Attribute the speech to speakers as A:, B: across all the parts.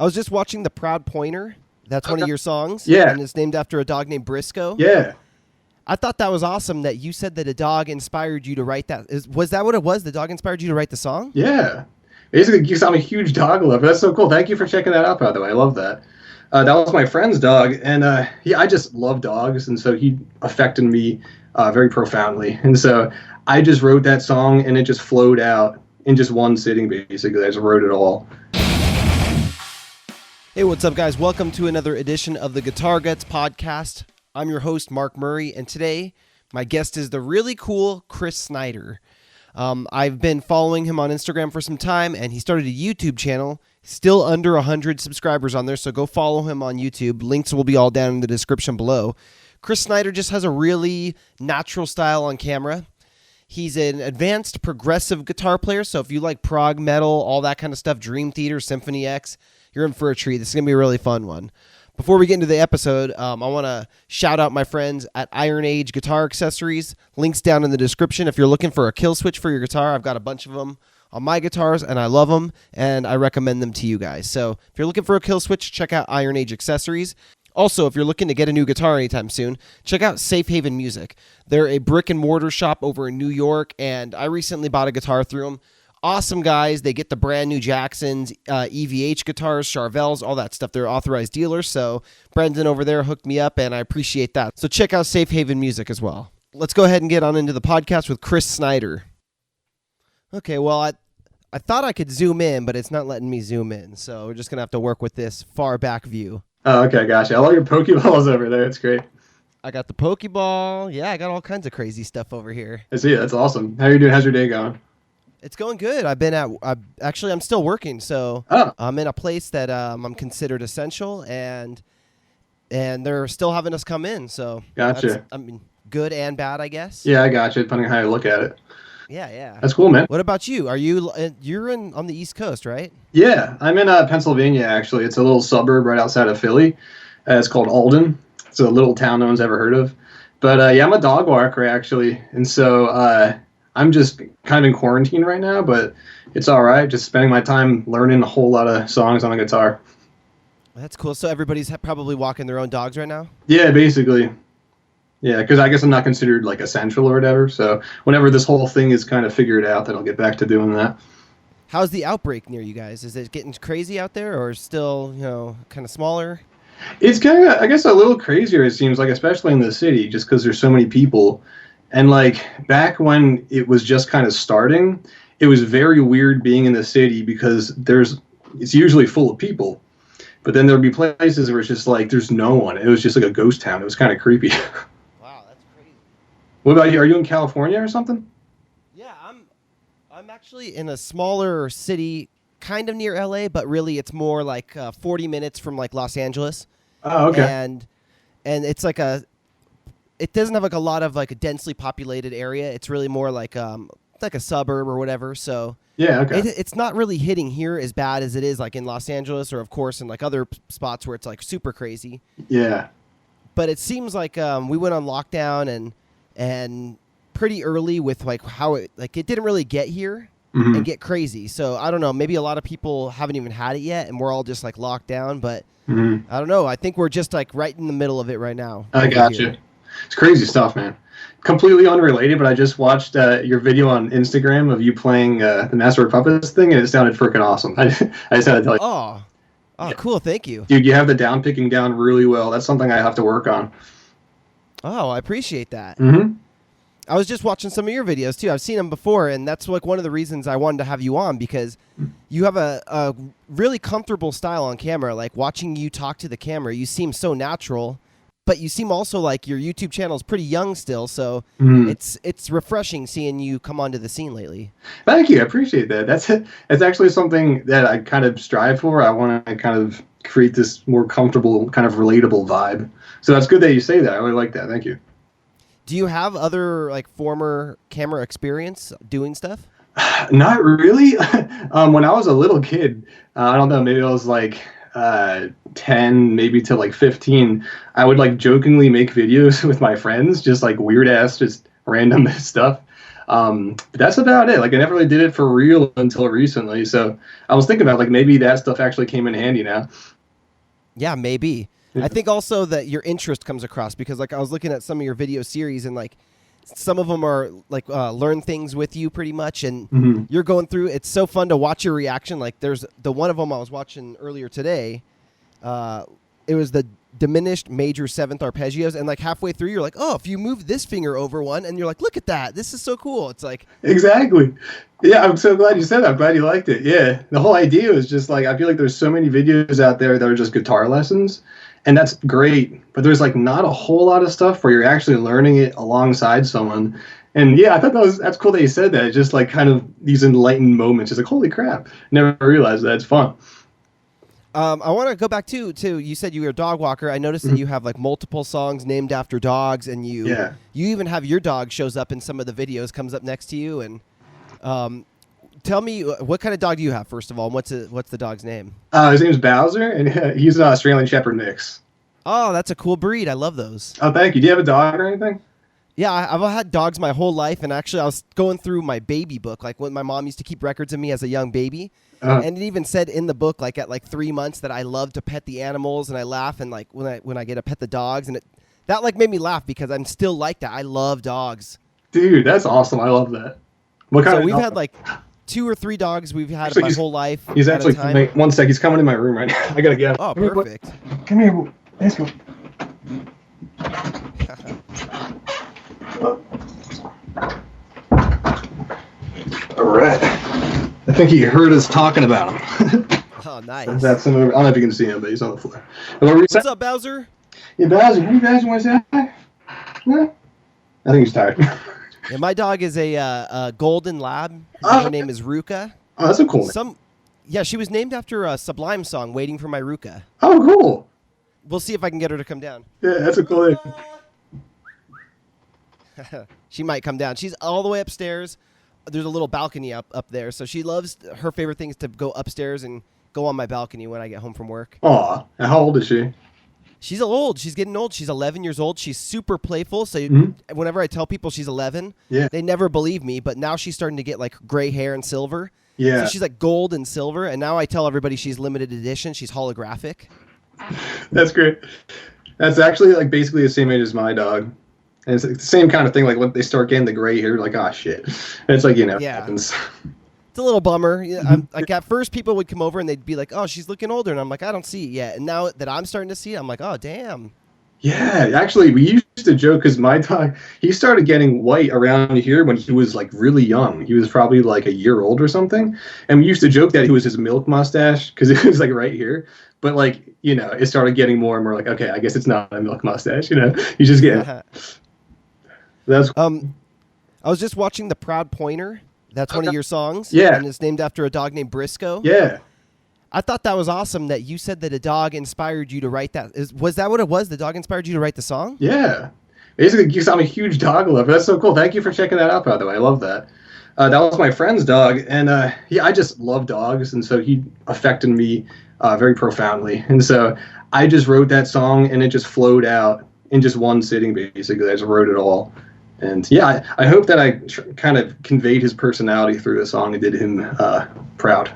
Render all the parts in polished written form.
A: I was just watching The Proud Pointer. That's one of your songs.
B: Yeah.
A: And it's named after a dog named Briscoe.
B: Yeah.
A: I thought that was awesome that you said that a dog inspired you to write that. Was that what it was? The dog inspired you to write the song?
B: Yeah. Basically, you sound a huge dog lover. That's so cool. Thank you for checking that out, by the way. I love that. That was my friend's dog, and I just love dogs, and so he affected me very profoundly. And so I just wrote that song, and it just flowed out in just one sitting, basically. I just wrote it all.
A: Hey, what's up, guys? Welcome to another edition of the GuitarGuts podcast. I'm your host, Mark Murray, and today my guest is the really cool Chris Snyder. I've been following him on Instagram for some time, and he started a YouTube channel, still under 100 subscribers on there, so go follow him on YouTube. Links will be all down in the description below. Chris Snyder just has a really natural style on camera. He's an advanced progressive guitar player, so if you like prog metal, all that kind of stuff, Dream Theater, Symphony X, you're in for a treat. This is going to be a really fun one. Before we get into the episode, I want to shout out my friends at Iron Age Guitar Accessories. Links down in the description. If you're looking for a kill switch for your guitar, I've got a bunch of them on my guitars, and I love them, and I recommend them to you guys. So if you're looking for a kill switch, check out Iron Age Accessories. Also, if you're looking to get a new guitar anytime soon, check out Safe Haven Music. They're a brick and mortar shop over in New York, and I recently bought a guitar through them. Awesome guys. They get the brand new Jacksons, EVH guitars, Charvels, all that stuff. They're authorized dealers. So Brendan over there hooked me up, and I appreciate that. So check out Safe Haven Music as well. Let's go ahead and get on into the podcast with Chris Snyder. Okay, well, I thought I could zoom in, but it's not letting me zoom in. So we're just going to have to work with this far back view.
B: Oh, okay, gotcha. I love your Pokeballs over there. It's great.
A: I got the Pokeball. Yeah, I got all kinds of crazy stuff over here.
B: I see it. That's awesome. How are you doing? How's your day going?
A: It's going good. I'm still working, so I'm in a place that I'm considered essential, and they're still having us come in. So
B: gotcha.
A: I mean, good and bad, I guess.
B: Yeah, I gotcha. Depending on how you look at it.
A: Yeah.
B: That's cool, man.
A: What about you? You're on the East Coast, right?
B: Yeah, I'm in Pennsylvania. Actually, it's a little suburb right outside of Philly. It's called Alden. It's a little town no one's ever heard of. But yeah, I'm a dog walker actually, and so I'm just kind of in quarantine right now, but it's all right. Just spending my time learning a whole lot of songs on the guitar.
A: That's cool. So everybody's probably walking their own dogs right now?
B: Yeah, basically. Yeah, because I guess I'm not considered like essential or whatever. So whenever this whole thing is kind of figured out, then I'll get back to doing that.
A: How's the outbreak near you guys? Is it getting crazy out there, or still, kind of smaller?
B: It's kind of, I guess, a little crazier, it seems like, especially in the city, just because there's so many people. And like back when it was just kind of starting, it was very weird being in the city because it's usually full of people. But then there would be places where it's just like there's no one. It was just like a ghost town. It was kind of creepy.
A: Wow, that's crazy.
B: What about you? Are you in California or something?
A: Yeah, I'm actually in a smaller city, kind of near LA, but really it's more like 40 minutes from like Los Angeles.
B: Oh, okay.
A: And it's like it doesn't have like a lot of like a densely populated area. It's really more like a suburb or whatever. So
B: yeah, okay.
A: It's not really hitting here as bad as it is like in Los Angeles or of course in like other spots where it's like super crazy.
B: Yeah.
A: But it seems like we went on lockdown and pretty early with like how it didn't really get here and get crazy. So I don't know, maybe a lot of people haven't even had it yet and we're all just like locked down, but I don't know. I think we're just like right in the middle of it right now.
B: I got you. It's crazy stuff, man. Completely unrelated, but I just watched your video on Instagram of you playing the Master of Puppets thing, and it sounded freaking awesome. I just had to tell you.
A: Oh, yeah. Cool. Thank you.
B: Dude, you have the down picking down really well. That's something I have to work on.
A: Oh, I appreciate that.
B: Mm-hmm.
A: I was just watching some of your videos, too. I've seen them before, and that's like one of the reasons I wanted to have you on, because you have a really comfortable style on camera. Like, watching you talk to the camera, you seem so natural. But you seem also like your YouTube channel is pretty young still, so it's refreshing seeing you come onto the scene lately. Thank
B: you. I appreciate that. That's actually something that I kind of strive for. I want to kind of create this more comfortable, kind of relatable vibe. So that's good that you say that. I really like that. Thank you.
A: Do you have other like former camera experience doing stuff?
B: Not really. When I was a little kid, I don't know, maybe I was like 10 maybe to like 15, I would like jokingly make videos with my friends, just like weird ass, just random stuff. But that's about it. Like I never really did it for real until recently. So I was thinking about like maybe that stuff actually came in handy now.
A: Yeah, maybe.
B: Yeah.
A: I think also that your interest comes across because like I was looking at some of your video series and like some of them are like learn things with you pretty much, and you're going through. It's so fun to watch your reaction. Like there's the one of them I was watching earlier today. It was the diminished major seventh arpeggios, and like halfway through you're like, oh, if you move this finger over one, and you're like, look at that, this is so cool. It's like
B: Exactly. Yeah, I'm so glad you said that. I'm glad you liked it. Yeah, the whole idea was just like I feel like there's so many videos out there that are just guitar lessons, and that's great. But there's like not a whole lot of stuff where you're actually learning it alongside someone. And yeah, I thought that's cool that you said that. It's just like kind of these enlightened moments. It's like holy crap, never realized that. It's fun.
A: I want to go back to you said you were a dog walker. I noticed that you have like multiple songs named after dogs, and you even have your dog shows up in some of the videos, comes up next to you. And tell me, what kind of dog do you have first of all? And what's the dog's name?
B: His name's Bowser, and he's an Australian Shepherd mix.
A: Oh, that's a cool breed. I love those.
B: Oh, thank you. Do you have a dog or anything?
A: Yeah, I've had dogs my whole life, and actually I was going through my baby book, like when my mom used to keep records of me as a young baby. And it even said in the book, like at like 3 months, that I love to pet the animals, and I laugh, and like when I get to pet the dogs, and that like made me laugh because I'm still like that. I love dogs.
B: Dude, that's awesome. I love that. What kind
A: so
B: of
A: we've
B: dog?
A: had like 2 or 3 dogs we've had
B: Actually,
A: my whole life.
B: He's actually one sec. He's coming in my room right now. I gotta get him.
A: Oh, perfect.
B: Come here. Let's go. All right. I think he heard us talking about him.
A: Oh, nice.
B: That's him. I don't know if you can see him, but he's on the floor.
A: What's up, Bowser?
B: Yeah, Bowser. Hey, Bowser, want to say hi? No? I think he's tired.
A: Yeah, my dog is a golden lab. Her name is Ruka.
B: Oh, that's a cool name.
A: Yeah, she was named after a Sublime song, Waiting for My Ruka.
B: Oh, cool.
A: We'll see if I can get her to come down.
B: Yeah, that's a cool name.
A: She might come down. She's all the way upstairs. There's a little balcony up there, so she loves, her favorite thing is to go upstairs and go on my balcony when I get home from work.
B: Aw, how old is she?
A: She's old. She's getting old. She's 11 years old. She's super playful. So whenever I tell people she's 11, they never believe me. But now she's starting to get like gray hair and silver.
B: Yeah.
A: So she's like gold and silver. And now I tell everybody she's limited edition. She's holographic.
B: That's great. That's actually like basically the same age as my dog. And it's like the same kind of thing. Like when they start getting the gray hair, like, oh shit. And it's like, it happens.
A: It's a little bummer. Like at first people would come over and they'd be like, oh, she's looking older. And I'm like, I don't see it yet. And now that I'm starting to see it, I'm like, oh, damn.
B: Yeah, actually, we used to joke because my dog, he started getting white around here when he was like really young. He was probably like a year old or something. And we used to joke that it was his milk mustache because it was like right here. But like, it started getting more and more like, okay, I guess it's not a milk mustache. You just get That's
A: I was just watching The Proud Pointer. That's one of your songs.
B: Yeah.
A: And it's named after a dog named Briscoe.
B: Yeah.
A: I thought that was awesome that you said that a dog inspired you to write that. Was that what it was? The dog inspired you to write the song?
B: Yeah. Basically, because I'm a huge dog lover. That's so cool. Thank you for checking that out, by the way. I love that. That was my friend's dog. And I just love dogs. And so he affected me very profoundly. And so I just wrote that song and it just flowed out in just one sitting, basically. I just wrote it all. And yeah, I hope that I kind of conveyed his personality through the song and did him proud.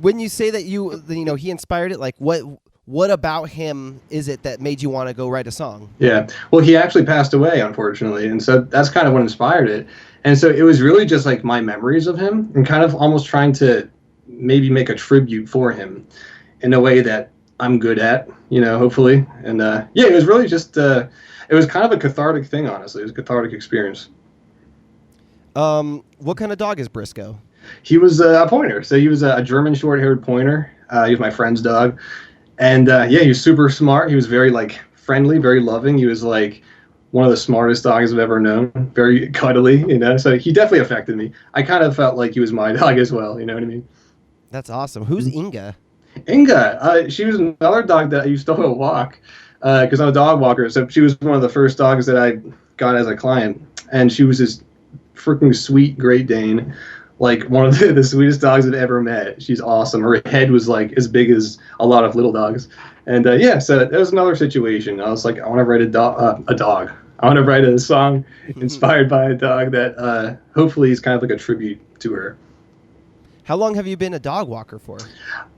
A: When you say that he inspired it, like what about him is it that made you want to go write a song?
B: Yeah, well, he actually passed away, unfortunately, and so that's kind of what inspired it. And so it was really just like my memories of him and kind of almost trying to maybe make a tribute for him in a way that I'm good at, hopefully. And it was really just it was kind of a cathartic thing, honestly. It was a cathartic experience.
A: What kind of dog is Briscoe?
B: He was a pointer. So he was a German short-haired pointer. He was my friend's dog. And he was super smart. He was very friendly, very loving. He was like one of the smartest dogs I've ever known. Very cuddly, So he definitely affected me. I kind of felt like he was my dog as well. You know what I mean?
A: That's awesome. Who's Inga?
B: Inga. She was another dog that I used to walk because I'm a dog walker. So she was one of the first dogs that I got as a client. And she was this freaking sweet Great Dane. Like one of the sweetest dogs I've ever met. She's awesome. Her head was like as big as a lot of little dogs. And so that was another situation. I was like, I want to write a dog. I want to write a song inspired by a dog that hopefully is kind of like a tribute to her.
A: How long have you been a dog walker for?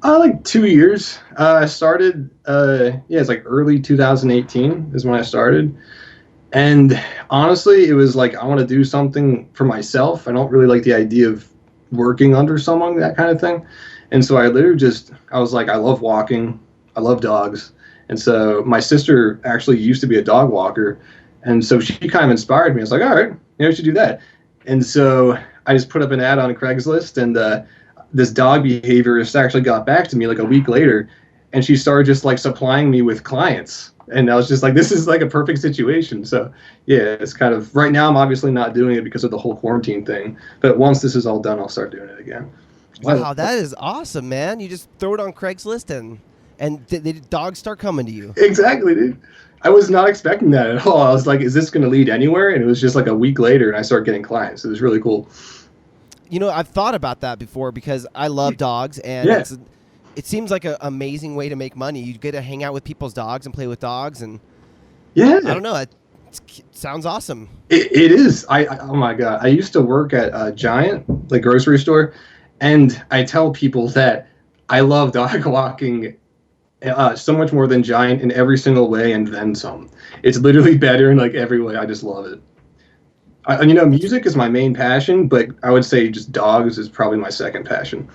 B: Like 2 years. I started, it's like early 2018 is when I started. And honestly, it was like, I want to do something for myself. I don't really like the idea of working under someone, that kind of thing. And so I literally I was like, I love walking. I love dogs. And so my sister actually used to be a dog walker. And so she kind of inspired me. I was like, all right, maybe I should do that. And so I just put up an ad on Craigslist, and this dog behaviorist actually got back to me like a week later, and she started just like supplying me with clients. And I was just like, this is like a perfect situation. So yeah, it's kind of, right now I'm obviously not doing it because of the whole quarantine thing. But once this is all done, I'll start doing it again.
A: Wow, that is awesome, man. You just throw it on Craigslist and the dogs start coming to you.
B: Exactly, dude. I was not expecting that at all. I was like, is this going to lead anywhere? And it was just like a week later and I started getting clients. It was really cool.
A: You know, I've thought about that before because I love dogs, and it seems like an amazing way to make money. You get to hang out with people's dogs and play with dogs, and I don't know, it sounds awesome.
B: It is. Oh my God. I used to work at a Giant, like grocery store, and I tell people that I love dog walking so much more than Giant in every single way, and then some. It's literally better in like every way. I just love it. Music is my main passion, but I would say just dogs is probably my second passion.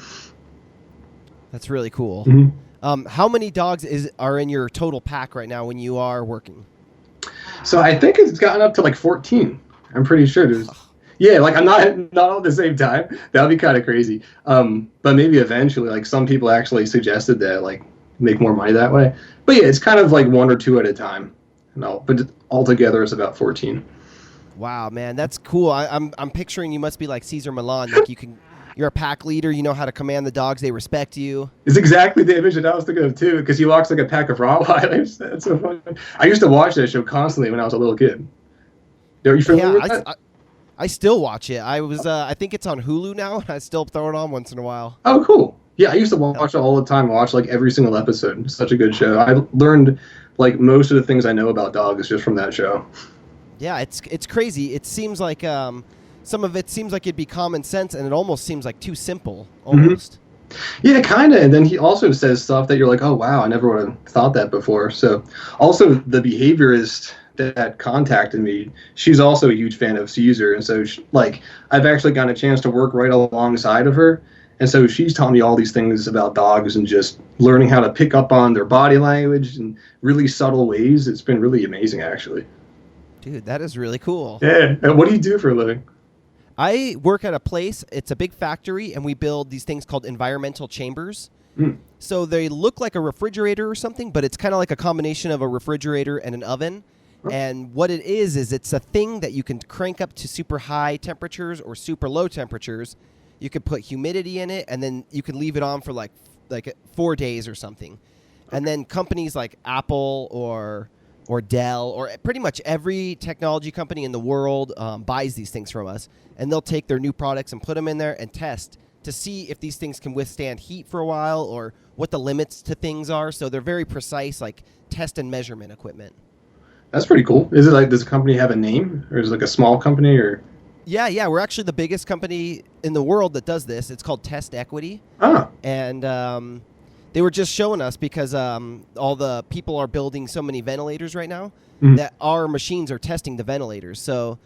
A: That's really cool.
B: Mm-hmm.
A: How many dogs are in your total pack right now when you are working?
B: So I think it's gotten up to like 14. I'm pretty sure there's. Yeah, like I'm not all at the same time. That would be kind of crazy. But maybe eventually, like some people actually suggested that, like make more money that way. But yeah, it's kind of like one or two at a time. No, but altogether it's about 14.
A: Wow, man, that's cool. I'm picturing you must be like Caesar Milan. Like you're a pack leader. You know how to command the dogs. They respect you.
B: It's exactly the image that I was thinking of too, because he walks like a pack of Rottweilers. That's so funny. I used to watch that show constantly when I was a little kid. Are you familiar with that?
A: I still watch it. I think it's on Hulu now. I still throw it on once in a while.
B: Oh, cool. Yeah, I used to watch it all the time. I watch like every single episode. It's such a good show. I learned like most of the things I know about dogs just from that show.
A: Yeah, it's crazy. It seems like some of it seems like it'd be common sense, and it almost seems like too simple, almost.
B: Mm-hmm. Yeah, kind of. And then he also says stuff that you're like, oh, wow, I never would have thought that before. So also the behaviorist that contacted me, she's also a huge fan of Caesar. And so I've actually gotten a chance to work right alongside of her. And so she's taught me all these things about dogs and just learning how to pick up on their body language in really subtle ways. It's been really amazing, actually.
A: Dude, that is really cool.
B: Yeah. And what do you do for a living?
A: I work at a place. It's a big factory, and we build these things called environmental chambers. So they look like a refrigerator or something, but it's kind of like a combination of a refrigerator and an oven. And what it is it's a thing that you can crank up to super high temperatures or super low temperatures. You could put humidity in it, and then you can leave it on for like 4 days or something. And then companies like Apple or Dell or pretty much every technology company in the world buys these things from us, and they'll take their new products and put them in there and test to see if these things can withstand heat for a while or what the limits to things are. So they're very precise, like test and measurement equipment.
B: That's pretty cool. Is it like, does the company have a name, or is it like a small company, or?
A: Yeah, we're actually the biggest company in the world that does this. It's called Test Equity. And they were just showing us because all the people are building so many ventilators right now that our machines are testing the ventilators. So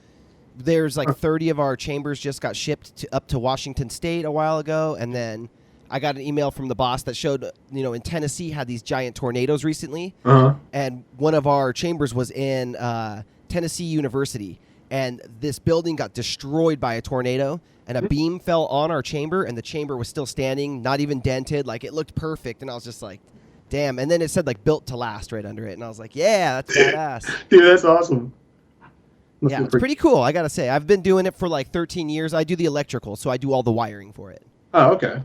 A: there's like 30 of our chambers just got shipped up to Washington State a while ago. And then I got an email from the boss that showed, in Tennessee had these giant tornadoes recently. And one of our chambers was in Tennessee University. And this building got destroyed by a tornado, and a beam fell on our chamber, and the chamber was still standing, not even dented. Like, it looked perfect, and I was just like, damn. And then it said, like, built to last right under it, and I was like, yeah, that's badass.
B: Dude, that's awesome.
A: Yeah, it's pretty cool, I gotta say. I've been doing it for, like, 13 years. I do the electrical, so I do all the wiring for it.
B: Oh, okay.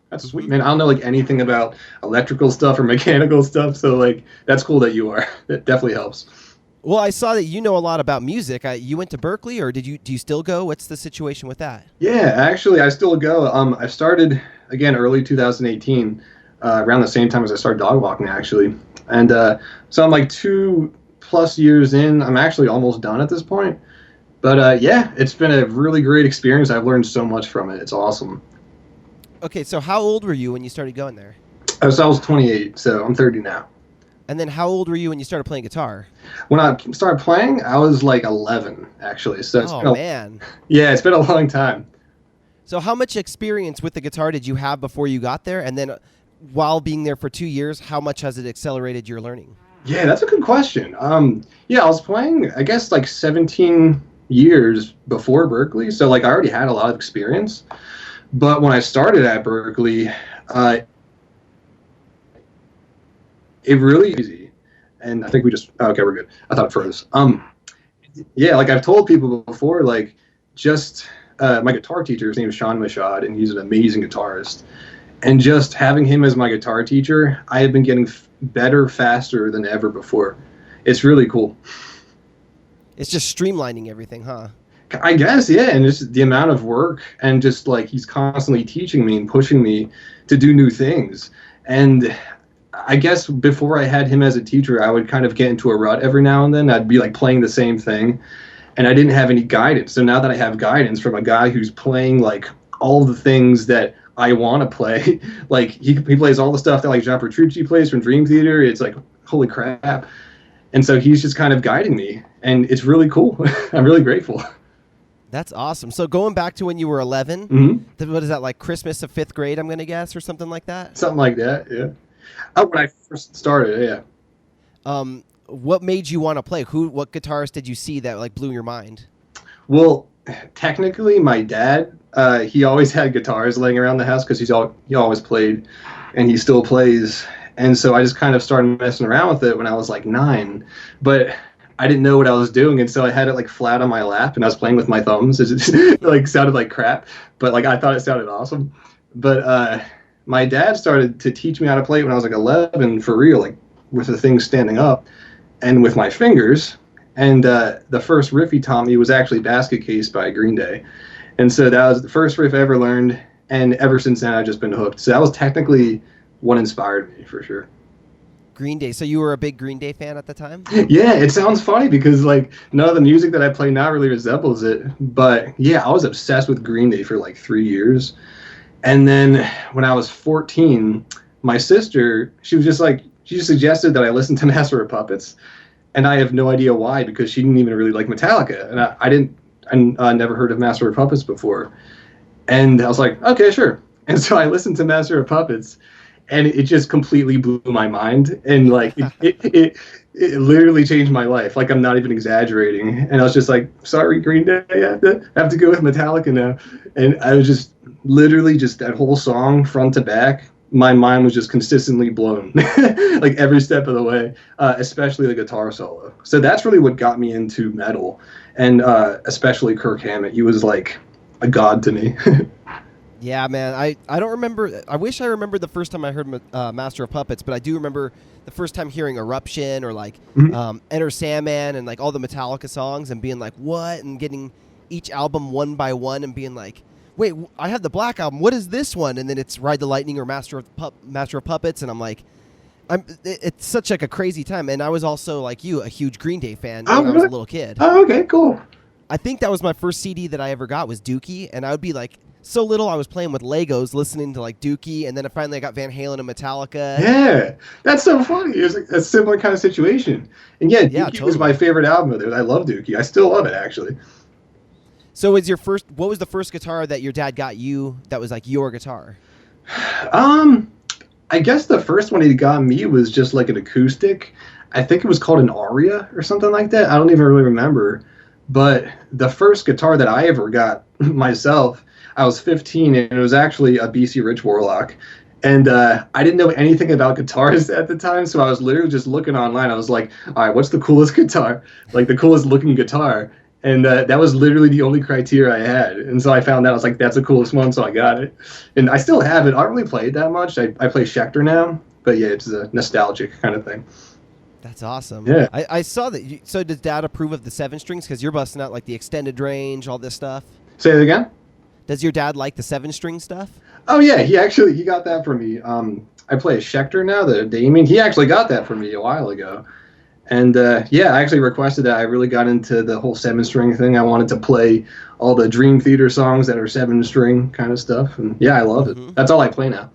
B: That's sweet, man. I don't know, like, anything about electrical stuff or mechanical stuff, so, like, that's cool that you are. It definitely helps.
A: Well, I saw that you know a lot about music. You went to Berkeley, or do you still go? What's the situation with that?
B: Yeah, actually, I still go. I started, again, early 2018, around the same time as I started dog walking, actually. And so I'm like 2+ plus years in. I'm actually almost done at this point. But yeah, it's been a really great experience. I've learned so much from it. It's awesome.
A: Okay, so how old were you when you started going there?
B: So I was 28, so I'm 30 now.
A: And then how old were you when you started playing guitar?
B: When I started playing, I was like 11, actually. So
A: Man.
B: Yeah, it's been a long time.
A: So how much experience with the guitar did you have before you got there? And then while being there for 2 years, how much has it accelerated your learning?
B: Yeah, that's a good question. Yeah, I was playing, I guess, like 17 years before Berkeley. So like I already had a lot of experience. But when I started at Berkeley, it really easy. And I think okay, we're good. I thought it froze. Yeah, like I've told people before, like just my guitar teacher, his name is Sean Mashad, and he's an amazing guitarist. And just having him as my guitar teacher, I have been getting better faster than ever before. It's really cool.
A: It's just streamlining everything, huh?
B: I guess, yeah, and just the amount of work, and just like he's constantly teaching me and pushing me to do new things. And I guess before I had him as a teacher, I would kind of get into a rut every now and then. I'd be like playing the same thing, and I didn't have any guidance. So now that I have guidance from a guy who's playing like all the things that I want to play, like he plays all the stuff that like John Petrucci plays from Dream Theater. It's like, holy crap. And so he's just kind of guiding me, and it's really cool. I'm really grateful.
A: That's awesome. So going back to when you were 11,
B: Mm-hmm.
A: what is that, like Christmas of 5th grade, I'm going to guess, or something like that?
B: Something like that, yeah. Oh, when I first started, yeah.
A: What made you want to play? What guitarist did you see that like blew your mind?
B: Well, technically, my dad, he always had guitars laying around the house because he always played, and he still plays. And so I just kind of started messing around with it when I was like 9. But I didn't know what I was doing, and so I had it like flat on my lap, and I was playing with my thumbs. It like sounded like crap, but like I thought it sounded awesome. But my dad started to teach me how to play it when I was like 11, for real, like with the thing standing up and with my fingers. And the first riff he taught me was actually Basket Case by Green Day, and so that was the first riff I ever learned. And ever since then, I've just been hooked. So that was technically what inspired me, for sure.
A: Green Day. So you were a big Green Day fan at the time?
B: Yeah, it sounds funny because like none of the music that I play now really resembles it. But yeah, I was obsessed with Green Day for like 3 years. And then when I was 14, my sister, she just suggested that I listen to Master of Puppets. And I have no idea why, because she didn't even really like Metallica. And I never heard of Master of Puppets before. And I was like, okay, sure. And so I listened to Master of Puppets, and it just completely blew my mind, and like it literally changed my life. Like I'm not even exaggerating. And I was just like, sorry, Green Day, I have to go with Metallica now. And I was just literally just that whole song front to back. My mind was just consistently blown, like every step of the way, especially the guitar solo. So that's really what got me into metal, and especially Kirk Hammett. He was like a god to me.
A: Yeah, man. I don't remember. I wish I remembered the first time I heard Master of Puppets, but I do remember the first time hearing Eruption or like Enter Sandman and like all the Metallica songs and being like, what? And getting each album one by one and being like, wait, I have the Black Album. What is this one? And then it's Ride the Lightning or Master of Puppets. And I'm like, it's such like a crazy time. And I was also, like you, a huge Green Day fan when I was a little kid.
B: Oh, okay, cool.
A: I think that was my first CD that I ever got was Dookie. And I would be like, so little, I was playing with Legos, listening to like Dookie, and then finally I got Van Halen and Metallica.
B: Yeah, that's so funny. It was like a similar kind of situation. And yeah, Dookie was my favorite album of theirs. I love Dookie. I still love it, actually.
A: So what was the first guitar that your dad got you that was like your guitar?
B: I guess the first one he got me was just like an acoustic. I think it was called an Aria or something like that. I don't even really remember. But the first guitar that I ever got myself, I was 15, and it was actually a BC Rich Warlock. And I didn't know anything about guitars at the time, so I was literally just looking online. I was like, all right, what's the coolest guitar? Like the coolest looking guitar. And that was literally the only criteria I had. And so I found that. I was like, that's the coolest one, so I got it. And I still have it. I don't really play it that much. I play Schecter now. But yeah, it's a nostalgic kind of thing.
A: That's awesome.
B: Yeah.
A: I saw that. So does Dad approve of the 7 strings? Because you're busting out like the extended range, all this stuff.
B: Say it again?
A: Does your dad like the 7-string stuff?
B: Oh, yeah. He got that for me. I play a Schecter now, the Damien. He actually got that for me a while ago. And yeah, I actually requested that. I really got into the whole 7-string thing. I wanted to play all the Dream Theater songs that are 7-string kind of stuff. And yeah, I love it. That's all I play now.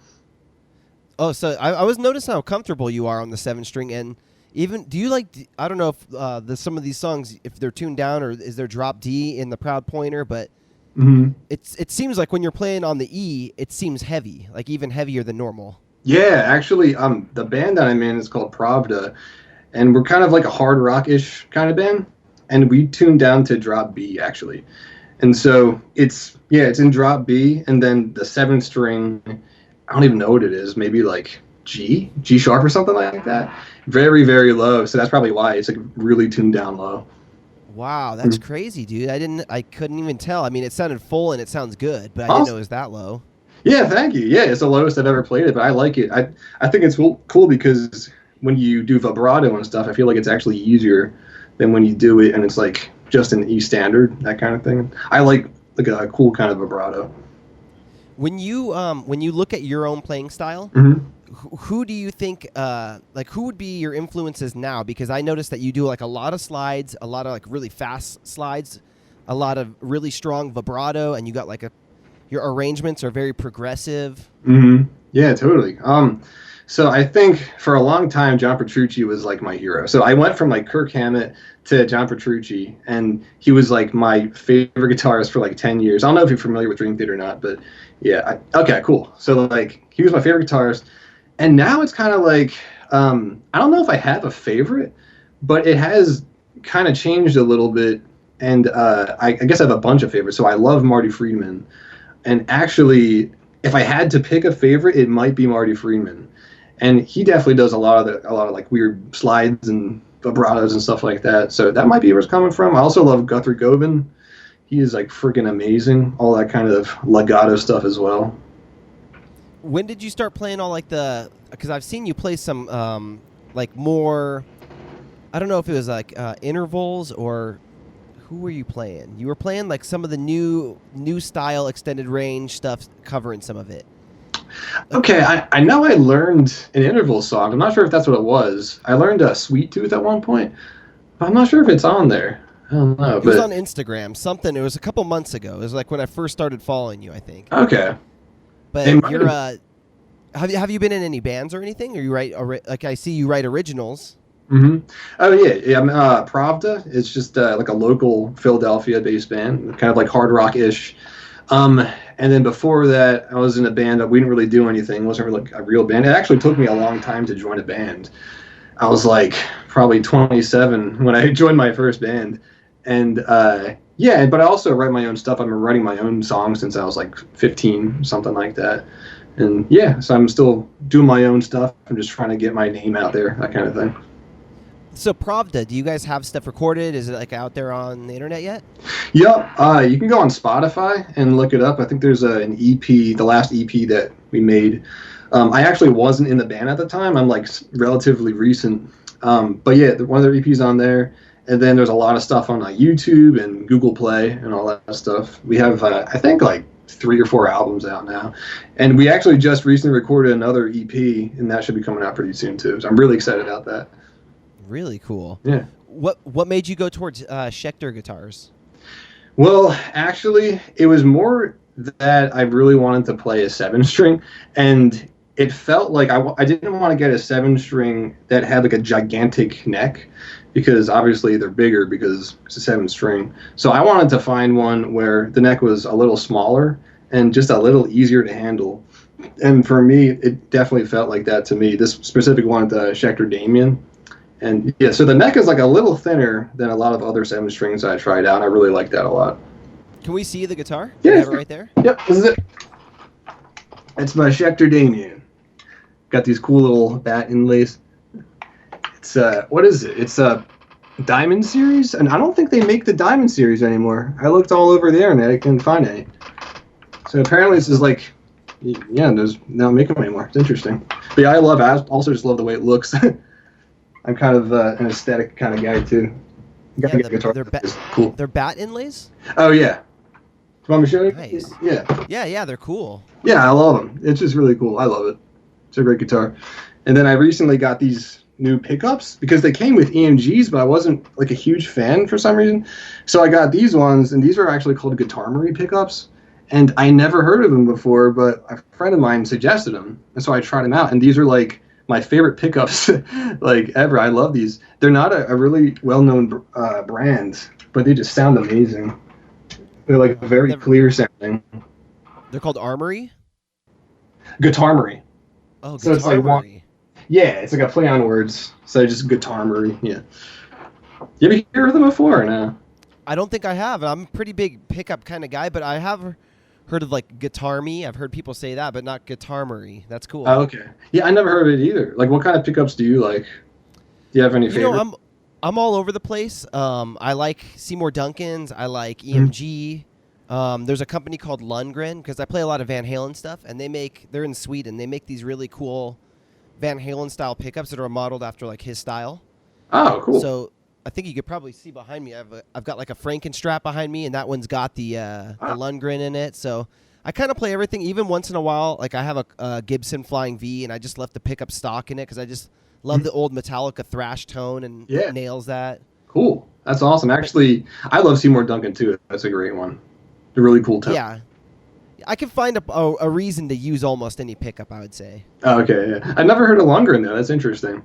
A: Oh, so I was noticing how comfortable you are on the 7-string, and even do you like? I don't know if some of these songs, if they're tuned down, or is there drop D in the Proud Pointer, but it seems like when you're playing on the E, it seems heavy, like even heavier than normal.
B: Yeah, actually, the band that I'm in is called Pravda, and we're kind of like a hard rock-ish kind of band, and we tuned down to drop B actually, and so it's in drop B, and then the 7-string, I don't even know what it is, maybe like G sharp or something like that, very very low. So that's probably why it's like really tuned down low.
A: Wow, that's crazy, dude. I couldn't even tell. I mean, it sounded full and it sounds good, but I didn't know it was that low.
B: Yeah, thank you. Yeah, it's the lowest I've ever played it, but I like it. I think it's cool because when you do vibrato and stuff, I feel like it's actually easier than when you do it and it's like just an E standard, that kind of thing. I like a cool kind of vibrato.
A: When you look at your own playing style, who do you think who would be your influences now? Because I noticed that you do like a lot of slides, a lot of like really fast slides, a lot of really strong vibrato, and you got like your arrangements are very progressive.
B: Yeah, totally. So I think for a long time, John Petrucci was like my hero. So I went from like Kirk Hammett to John Petrucci, and he was like my favorite guitarist for like 10 years. I don't know if you're familiar with Dream Theater or not, but yeah. Okay, cool. So like he was my favorite guitarist, and now it's kind of like I don't know if I have a favorite, but it has kind of changed a little bit, and I guess I have a bunch of favorites. So I love Marty Friedman, and actually, if I had to pick a favorite, it might be Marty Friedman. And he definitely does a lot of like weird slides and vibratos and stuff like that. So that might be where it's coming from. I also love Guthrie Govan. He is like freaking amazing. All that kind of legato stuff as well.
A: When did you start playing all like because I've seen you play some like more, I don't know if it was like intervals or who were you playing? You were playing like some of the new style extended range stuff, covering some of it.
B: Okay, I know I learned an interval song. I'm not sure if that's what it was. I learned a Sweet Tooth at one point, but I'm not sure if it's on there. I don't know.
A: It was on Instagram. It was a couple months ago. It was like when I first started following you, I think.
B: Okay.
A: But you're have you been in any bands or anything? Or you write like I see you write originals?
B: Oh yeah. I'm Pravda. It's just like a local Philadelphia-based band, kind of like hard rock-ish. And then before that, I was in a band that we didn't really do anything. It wasn't really like a real band. It actually took me a long time to join a band. I was like probably 27 when I joined my first band. And yeah, but I also write my own stuff. I've been writing my own songs since I was like 15, something like that. And yeah, so I'm still doing my own stuff. I'm just trying to get my name out there, that kind of thing.
A: So Pravda, do you guys have stuff recorded? Is it like out there on the internet yet?
B: Yep. You can go on Spotify and look it up. I think there's an EP, the last EP that we made. I actually wasn't in the band at the time. I'm like relatively recent. But yeah, one of their EPs on there. And then there's a lot of stuff on YouTube and Google Play and all that stuff. We have, I think, like 3 or 4 albums out now. And we actually just recently recorded another EP, and that should be coming out pretty soon too. So I'm really excited about that.
A: Really cool.
B: Yeah.
A: What made you go towards Schecter guitars?
B: Well, actually, it was more that I really wanted to play a 7-string, and it felt like I didn't want to get a 7-string that had like a gigantic neck, because obviously they're bigger because it's a 7-string. So I wanted to find one where the neck was a little smaller and just a little easier to handle. And for me, it definitely felt like that to me. This specific one, the Schecter Damien. And yeah, so the neck is like a little thinner than a lot of other 7-strings I tried out. And I really like that a lot.
A: Can we see the guitar?
B: Yeah,
A: you have it right there.
B: Yep, this is it. It's my Schecter Damien. Got these cool little bat inlays. It's what is it? It's a Diamond series, and I don't think they make the Diamond series anymore. I looked all over the internet, I couldn't find any. So apparently this is like, yeah, there's not making them anymore. It's interesting. But yeah, I also just love the way it looks. I'm kind of an aesthetic kind of guy too.
A: Yeah,
B: get a guitar. Cool.
A: They're bat inlays?
B: Oh yeah. Do you want me to show you?
A: Nice.
B: Yeah.
A: Yeah, they're cool.
B: Yeah, I love them. It's just really cool. I love it. It's a great guitar. And then I recently got these new pickups because they came with EMGs, but I wasn't like a huge fan for some reason. So I got these ones, and these are actually called GuitarMary pickups. And I never heard of them before, but a friend of mine suggested them, and so I tried them out. And these are like my favorite pickups like ever. I love these. They're not a really well-known brand, but they just sound amazing. They're like very clear sounding.
A: They're called Armory?
B: GuitarMary.
A: Oh,
B: So it's like it's like a play on words. So just GuitarMary. Yeah. You ever hear of them before or no?
A: I don't think I have. I'm a pretty big pickup kind of guy, but I have heard of like Guitar Me. I've heard people say that, but not GuitarMary. That's cool.
B: Oh, okay. Yeah, I never heard of it either. Like, what kind of pickups do you like? Do you have any favorite?
A: I'm all over the place. I like Seymour Duncan's. I like EMG. There's a company called Lundgren because I play a lot of Van Halen stuff, and they're in Sweden. They make these really cool Van Halen style pickups that are modeled after like his style.
B: Oh, cool.
A: So I think you could probably see behind me. I've got like a Frankenstrap behind me, and that one's got the Lundgren in it. So I kind of play everything. Even once in a while, like I have a Gibson Flying V, and I just left the pickup stock in it because I just love the old Metallica thrash tone, and it nails that.
B: Cool. That's awesome. Actually, I love Seymour Duncan too. That's a great one. A really cool tone.
A: Yeah. I can find a reason to use almost any pickup, I would say.
B: Oh, okay, yeah. I never heard of Lundgren though. That's interesting.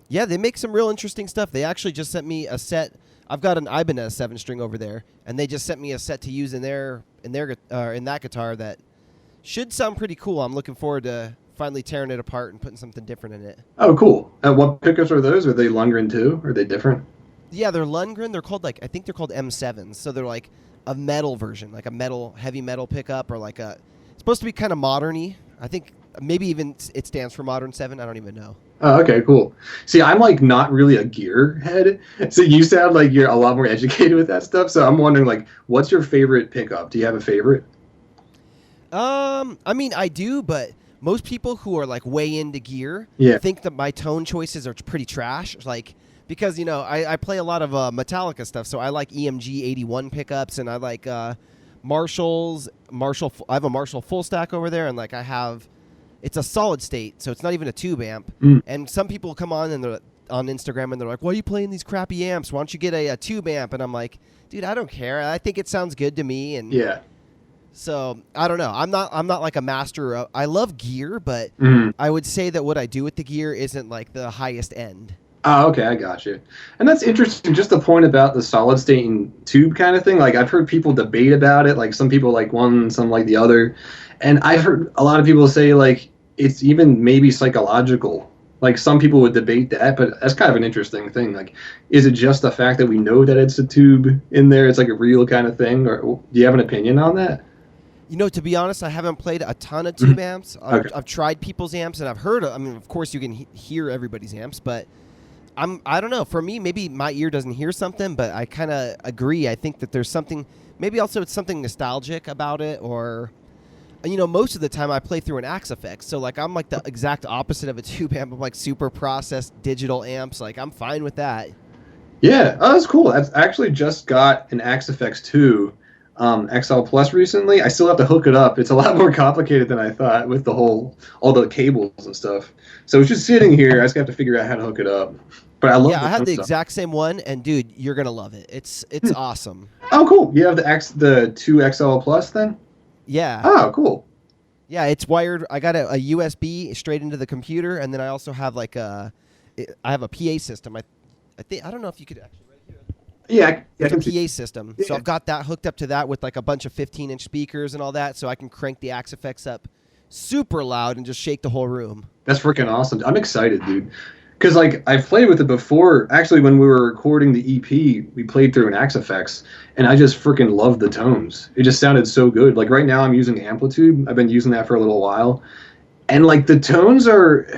A: Yeah, they make some real interesting stuff. They actually just sent me a set. I've got an Ibanez 7-string over there, and they just sent me a set to use in that guitar that should sound pretty cool. I'm looking forward to finally tearing it apart and putting something different in it.
B: Oh, cool. What pickups are those? Are they Lundgren too? Or are they different?
A: Yeah, they're Lundgren. They're called I think they're called M7s. So they're like a metal version, like a heavy metal pickup, or like it's supposed to be kind of modern-y. I think maybe even it stands for Modern 7. I don't even know.
B: Oh, okay, cool. See, I'm like not really a gear head, so you sound like you're a lot more educated with that stuff. So I'm wondering, like, what's your favorite pickup? Do you have a favorite?
A: I mean, I do, but most people who are like way into gear think that my tone choices are pretty trash. Like, because I play a lot of Metallica stuff, so I like EMG 81 pickups, and I like Marshalls. I have a Marshall full stack over there, and like it's a solid state, so it's not even a tube amp. And some people come on and they're on Instagram and they're like, "Why are you playing these crappy amps? Why don't you get a tube amp?" And I'm like, "Dude, I don't care. I think it sounds good to me." And so I don't know. I'm not like a master. I love gear, but I would say that what I do with the gear isn't like the highest end.
B: Oh, okay, I got you. And that's interesting, just the point about the solid state and tube kind of thing. Like, I've heard people debate about it. Like, some people like one, some like the other. And I've heard a lot of people say, like, it's even maybe psychological. Like, some people would debate that, but that's kind of an interesting thing. Like, is it just the fact that we know that it's a tube in there? It's like a real kind of thing? Or do you have an opinion on that?
A: To be honest, I haven't played a ton of tube amps. I've tried people's amps, and I've heard I mean, of course, you can hear everybody's amps, but I don't know. For me, maybe my ear doesn't hear something, but I kind of agree. I think that there's something, maybe also it's something nostalgic about it, or, most of the time I play through an Axe effects. So, like, I'm like the exact opposite of a tube amp. I'm like super processed digital amps. Like, I'm fine with that.
B: Yeah. Oh, that's cool. I've actually just got an Axe FX 2 XL Plus recently. I still have to hook it up. It's a lot more complicated than I thought with all the cables and stuff. So it's just sitting here. I just have to figure out how to hook it up. But I love
A: I had the exact same one, and dude, you're gonna love it. It's awesome.
B: Oh, cool. You have the 2 XL Plus then?
A: Yeah.
B: Oh, cool.
A: Yeah, it's wired. I got a USB straight into the computer, and then I also have I have a PA system. I don't know if you could actually.
B: Yeah,
A: it's a PA system. Yeah. So I've got that hooked up to that with like a bunch of 15-inch speakers and all that, so I can crank the Axe effects up super loud and just shake the whole room.
B: That's freaking awesome. I'm excited, dude. Because like I've played with it before. Actually, when we were recording the EP, we played through an Axe effects, and I just freaking loved the tones. It just sounded so good. Like right now, I'm using Amplitude. I've been using that for a little while, and like the tones are,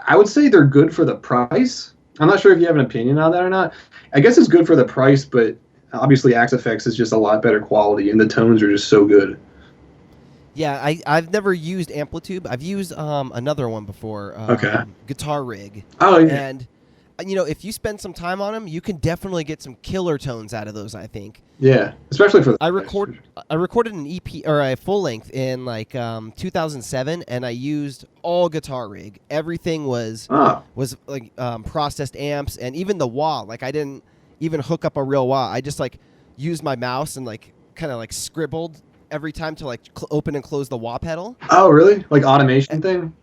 B: I would say they're good for the price. I'm not sure if you have an opinion on that or not. I guess it's good for the price, but obviously Axe FX is just a lot better quality, and the tones are just so good.
A: Yeah, I've never used Amplitude. I've used another one before. Guitar Rig.
B: Oh, yeah.
A: And if you spend some time on them, you can definitely get some killer tones out of those, I think.
B: Yeah, especially for the
A: I recorded an EP or a full length in 2007, and I used all guitar rig. Everything was processed amps, and even the wah. Like I didn't even hook up a real wah. I just used my mouse and kind of scribbled every time to open and close the wah pedal.
B: Oh, really? Like automation thing?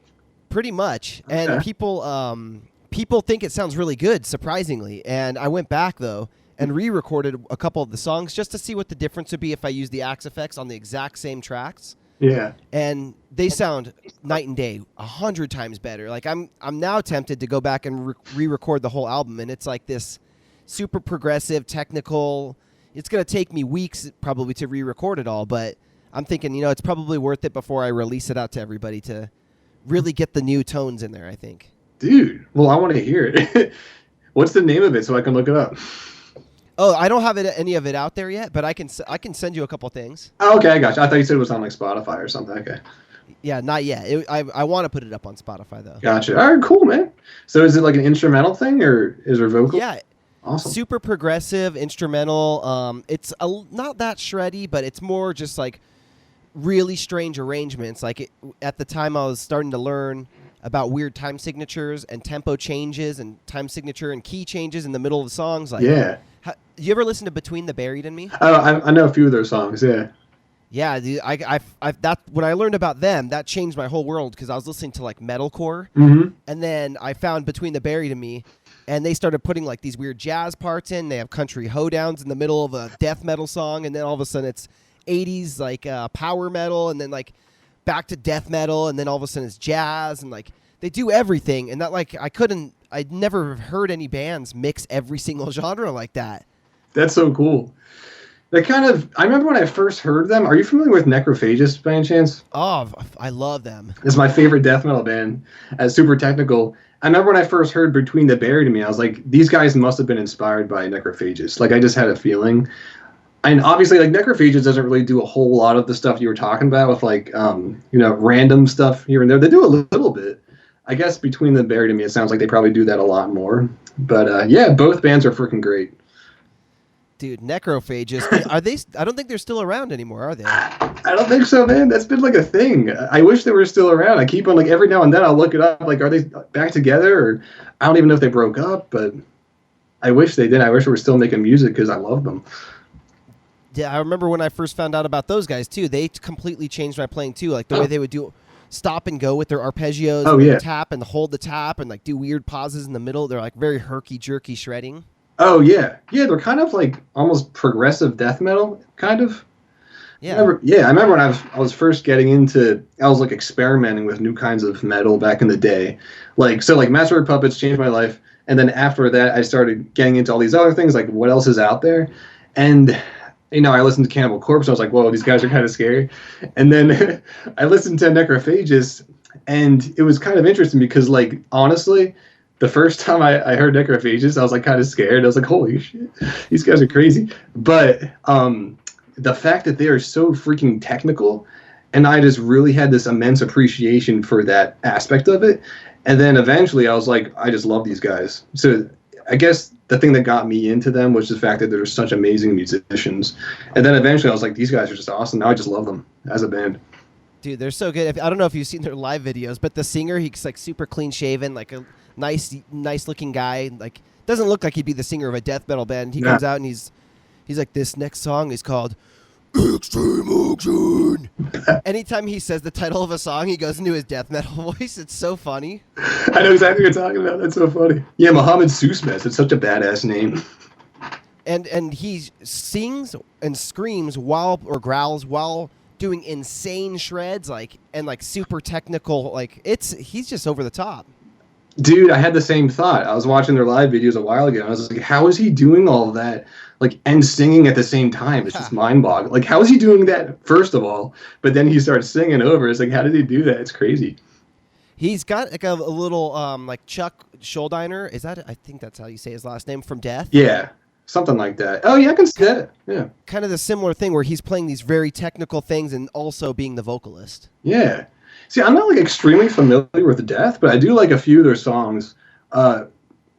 A: Pretty much.
B: Okay.
A: And people think it sounds really good, surprisingly. And I went back though and re-recorded a couple of the songs just to see what the difference would be if I used the Axe effects on the exact same tracks.
B: Yeah.
A: And they sound night and day, 100 times better. Like I'm now tempted to go back and re-record the whole album, and it's like this super progressive, technical. It's going to take me weeks probably to re-record it all, but I'm thinking, it's probably worth it before I release it out to everybody to really get the new tones in there, I think.
B: Dude, well, I want to hear it. What's the name of it so I can look it up?
A: Oh, I don't have any of it out there yet, but I can send you a couple things.
B: Oh, okay, I got you. I thought you said it was on Spotify or something. Okay.
A: Yeah, not yet. I want to put it up on Spotify though.
B: Gotcha. All right, cool, man. So is it like an instrumental thing or is there vocal?
A: Yeah.
B: Awesome.
A: Super progressive instrumental. It's not that shreddy, but it's more just really strange arrangements. At the time I was starting to learn about weird time signatures and tempo changes and time signature and key changes in the middle of the songs.
B: Yeah.
A: You ever listen to Between the Buried and Me?
B: Oh, I know a few of their songs. Yeah.
A: Yeah, dude, that when I learned about them, that changed my whole world because I was listening to metalcore, and then I found Between the Buried and Me, and they started putting these weird jazz parts in. They have country hoedowns in the middle of a death metal song, and then all of a sudden it's 80s power metal, and then back to death metal, and then all of a sudden it's jazz, and they do everything, and that I'd never heard any bands mix every single genre like that.
B: That's so cool. I remember when I first heard them. Are you familiar with Necrophagus by any chance?
A: Oh, I love them.
B: It's my favorite death metal band. Super technical. I remember when I first heard Between the Buried and Me, I was like, these guys must have been inspired by Necrophagus. I just had a feeling. And obviously, Necrophagus doesn't really do a whole lot of the stuff you were talking about with random stuff here and there. They do a little bit. I guess Between the Buried and Me, it sounds like they probably do that a lot more. But yeah, both bands are freaking great.
A: Dude, Necrophagus, are they? I don't think they're still around anymore, are they?
B: I don't think so, man. That's been a thing. I wish they were still around. I keep on every now and then I'll look it up. Are they back together? Or I don't even know if they broke up, but I wish they did. I wish they were still making music because I love them.
A: Yeah, I remember when I first found out about those guys too. They completely changed my playing too. The way they would do stop and go with their arpeggios, and tap and hold the tap, and do weird pauses in the middle. They're very herky jerky shredding.
B: Oh yeah, they're kind of almost progressive death metal, kind of.
A: Yeah.
B: I remember when I was first getting into. I was experimenting with new kinds of metal back in the day, Master Puppets changed my life, and then after that I started getting into all these other things, what else is out there, and. I listened to Cannibal Corpse, and I was like, whoa, these guys are kind of scary. And then I listened to Necrophagus, and it was kind of interesting because, honestly, the first time I heard Necrophagus, I was, kind of scared. I was like, holy shit, these guys are crazy. But the fact that they are so freaking technical, and I just really had this immense appreciation for that aspect of it. And then eventually I was like, I just love these guys. So I guess the thing that got me into them was the fact that they're such amazing musicians. And then eventually I was like, these guys are just awesome. Now I just love them as a band.
A: Dude, they're so good. I don't know if you've seen their live videos, but the singer, he's super clean shaven, a nice looking guy. Doesn't look like he'd be the singer of a death metal band. He comes out and he's like, this next song is called Extreme Action. Anytime he says the title of a song, he goes into his death metal voice. It's so funny.
B: I know exactly what you're talking about. That's so funny. Yeah, Mohammed Susmes. It's such a badass name.
A: And he sings and screams or growls while doing insane shreds, and super technical. He's just over the top.
B: Dude, I had the same thought. I was watching their live videos a while ago, and I was like, how is he doing all of that? And singing at the same time. It's just mind-boggling. How is he doing that, first of all? But then he starts singing over. It's how did he do that? It's crazy.
A: He's got a little Chuck Schuldiner. Is that? I think that's how you say his last name, from Death.
B: Yeah, something like that. Oh yeah, I can see that. Yeah.
A: Kind of the similar thing where he's playing these very technical things and also being the vocalist.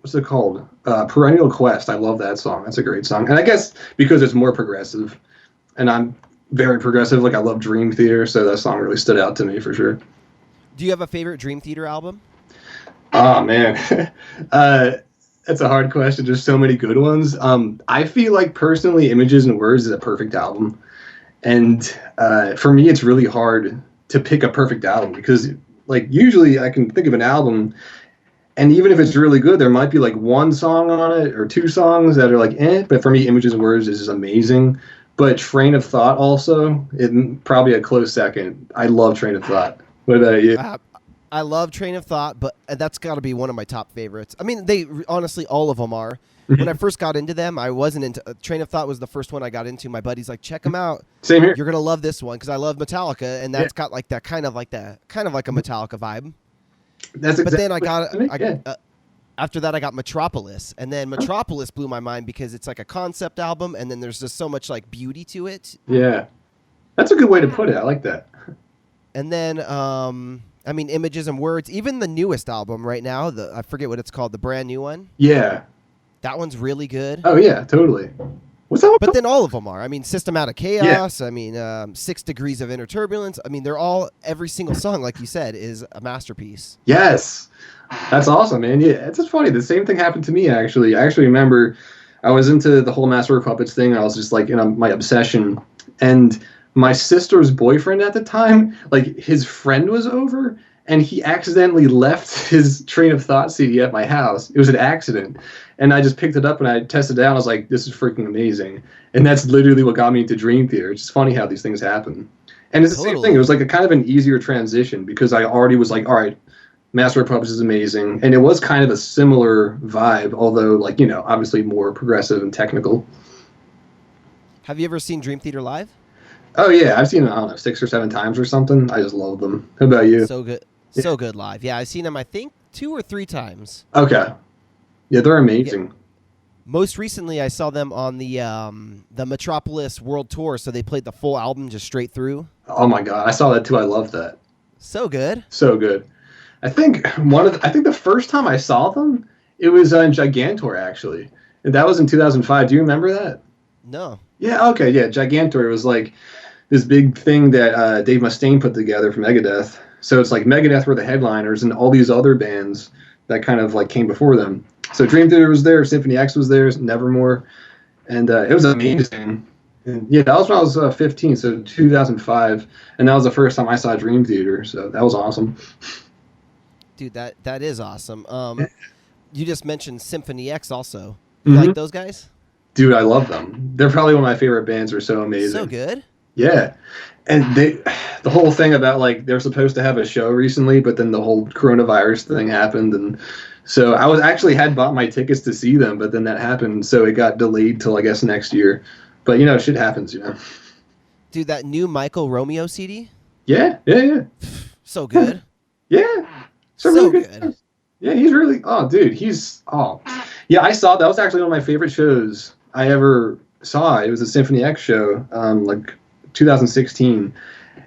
B: what's it called? Perennial Quest. I love that song. That's a great song. And I guess because it's more progressive, and I'm very progressive. Like I love Dream Theater, so that song really stood out to me for sure.
A: Do you have a favorite Dream Theater album?
B: Oh man, that's a hard question. There's so many good ones. I feel like personally, Images and Words is a perfect album, and for me, it's really hard to pick a perfect album because, like, usually I can think of an album, and even if it's really good, there might be like one song on it or two songs that are like eh. But for me, Images and Words is amazing. But Train of Thought also, probably a close second. I love Train of Thought. What about you?
A: I love Train of Thought, but that's got to be one of my top favorites. I mean, they honestly, all of them are. When I first got into them, I wasn't into Train of Thought was the first one I got into. My buddy's like, check them out.
B: Same here.
A: You're gonna love this one because I love Metallica, and that's got like that kind of like a Metallica vibe.
B: That's exactly.
A: But then after that, I got Metropolis, and then Metropolis blew my mind because it's like a concept album, and then there's just so much like beauty to it.
B: Yeah, that's a good way to put it. I like that.
A: And then, I mean, Images and Words, even the newest album right now, I forget what it's called, the brand new one.
B: Yeah.
A: That one's really good.
B: Oh, yeah, totally. What's that one?
A: But then all of them are. I mean, Systematic Chaos. Yeah. I mean, 6 Degrees of Inner Turbulence. I mean, they're all, every single song, like you said, is a masterpiece.
B: Yes. That's awesome, man. Yeah, it's just funny. The same thing happened to me, actually. I actually remember I was into the whole Master of Puppets thing. I was just like in my obsession. And my sister's boyfriend at the time, like his friend was over, and he accidentally left his Train of Thought CD at my house. It was an accident. And I just picked it up and I tested it out. I was like, this is freaking amazing. And that's literally what got me into Dream Theater. It's just funny how these things happen. And it's the same thing. It was like a kind of an easier transition because I already was like, all right, Master of Puppets is amazing. And it was kind of a similar vibe, although, like, you know, obviously more progressive and technical.
A: Have you ever seen Dream Theater live?
B: Oh, yeah. I've seen it, I don't know, 6 or 7 times or something. I just love them. How about you?
A: So good. Yeah. So good live. Yeah, I've seen them, I think, 2 or 3 times.
B: Okay. Yeah, they're amazing.
A: Yeah. Most recently, I saw them on the Metropolis World Tour, so they played the full album just straight through.
B: Oh, my God. I saw that, too. I love that.
A: So good.
B: So good. I think the first time I saw them, it was in Gigantor, actually. And that was in 2005. Do you remember that?
A: No.
B: Yeah, okay, yeah. Gigantor was like this big thing that Dave Mustaine put together for Megadeth. So it's like Megadeth were the headliners and all these other bands that kind of like came before them. So Dream Theater was there, Symphony X was there, Nevermore. And it was amazing. And yeah, that was when I was 15, so 2005. And that was the first time I saw Dream Theater. So that was awesome.
A: Dude, that is awesome. You just mentioned Symphony X also. You like those guys?
B: Dude, I love them. They're probably one of my favorite bands. They're so amazing.
A: So good.
B: Yeah. And the whole thing about like they're supposed to have a show recently, but then the whole coronavirus thing happened. And so I had bought my tickets to see them, but then that happened. So it got delayed till I guess next year. But you know, shit happens, you know.
A: Dude, that new Michael Romeo CD?
B: Yeah.
A: So good.
B: Yeah.
A: So good.
B: Yeah, he's really, dude, yeah, I saw, that was actually one of my favorite shows I ever saw. It was a Symphony X show, like 2016.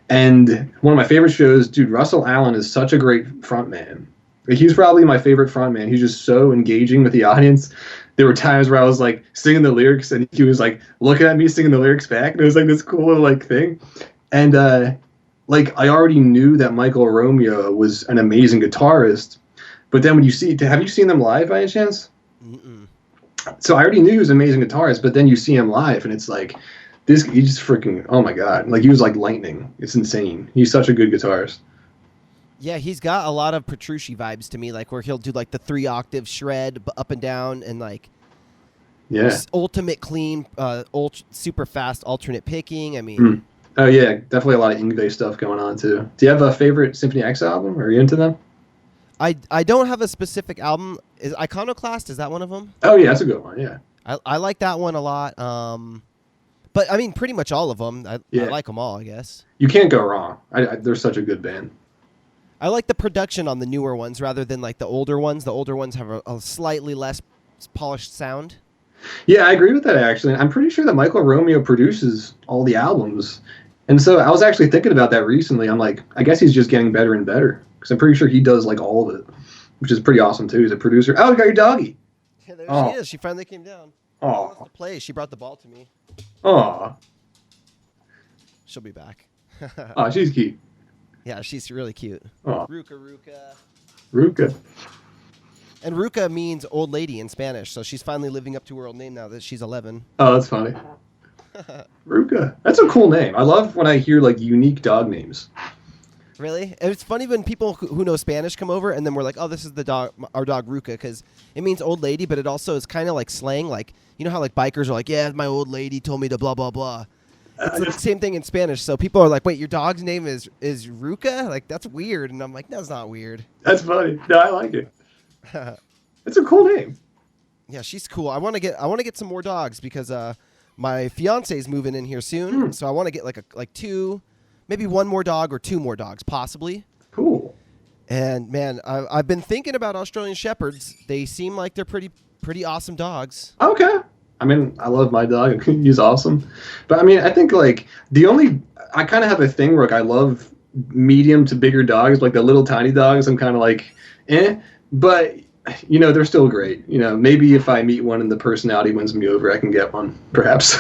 B: And one of my favorite shows, dude, Russell Allen is such a great frontman. Like, he's probably my favorite frontman. He's just so engaging with the audience. There were times where I was like singing the lyrics and he was like looking at me singing the lyrics back. And it was like this cool little like thing. And like I already knew that Michael Romeo was an amazing guitarist. But then when have you seen them live by any chance? Mm-mm. So I already knew he was an amazing guitarist, but then you see him live and it's like, he just freaking, oh my God. Like he was like lightning. It's insane. He's such a good guitarist.
A: Yeah, he's got a lot of Petrucci vibes to me, like where he'll do like the 3-octave shred up and down and like ultimate clean, super fast alternate picking. I mean,
B: oh yeah, definitely a lot of Yngwie stuff going on too. Do you have a favorite Symphony X album? Are you into them?
A: I don't have a specific album. Is Iconoclast, is that one of them?
B: Oh yeah, that's a good one. Yeah,
A: I like that one a lot. But I mean, pretty much all of them. I like them all, I guess.
B: You can't go wrong. They're such a good band.
A: I like the production on the newer ones rather than like the older ones. The older ones have a slightly less polished sound.
B: Yeah, I agree with that, actually. I'm pretty sure that Michael Romeo produces all the albums. And so I was actually thinking about that recently. I'm like, I guess he's just getting better and better. Because I'm pretty sure he does like all of it, which is pretty awesome, too. He's a producer. Oh, you got your doggy.
A: There she is. She finally came down. She wants to play. She brought the ball to me.
B: Oh.
A: She'll be back.
B: Oh, she's cute.
A: Yeah, she's really cute.
B: Oh.
A: Ruka. And Ruka means old lady in Spanish, so she's finally living up to her old name now that she's 11.
B: Oh, that's funny. Ruka. That's a cool name. I love when I hear like unique dog names.
A: Really? And it's funny when people who know Spanish come over and then we're like, oh, this is our dog Ruka, because it means old lady, but it also is kind of like slang. Like, you know how like bikers are like, yeah, my old lady told me to blah, blah, blah. It's the same thing in Spanish. So people are like, wait, your dog's name is Ruka? Like, that's weird. And I'm like, that's not weird.
B: That's funny. No, I like it. It's a cool name.
A: Yeah, she's cool. I want to get some more dogs because my fiance's moving in here soon. So I want to get like two, maybe one more dog or two more dogs, possibly.
B: Cool.
A: And man, I've been thinking about Australian Shepherds. They seem like they're pretty awesome dogs.
B: Okay. I mean, I love my dog. He's awesome. But I mean, I think like I kind of have a thing where like, I love medium to bigger dogs, like the little tiny dogs. I'm kind of like, but you know, they're still great. You know, maybe if I meet one and the personality wins me over, I can get one, perhaps.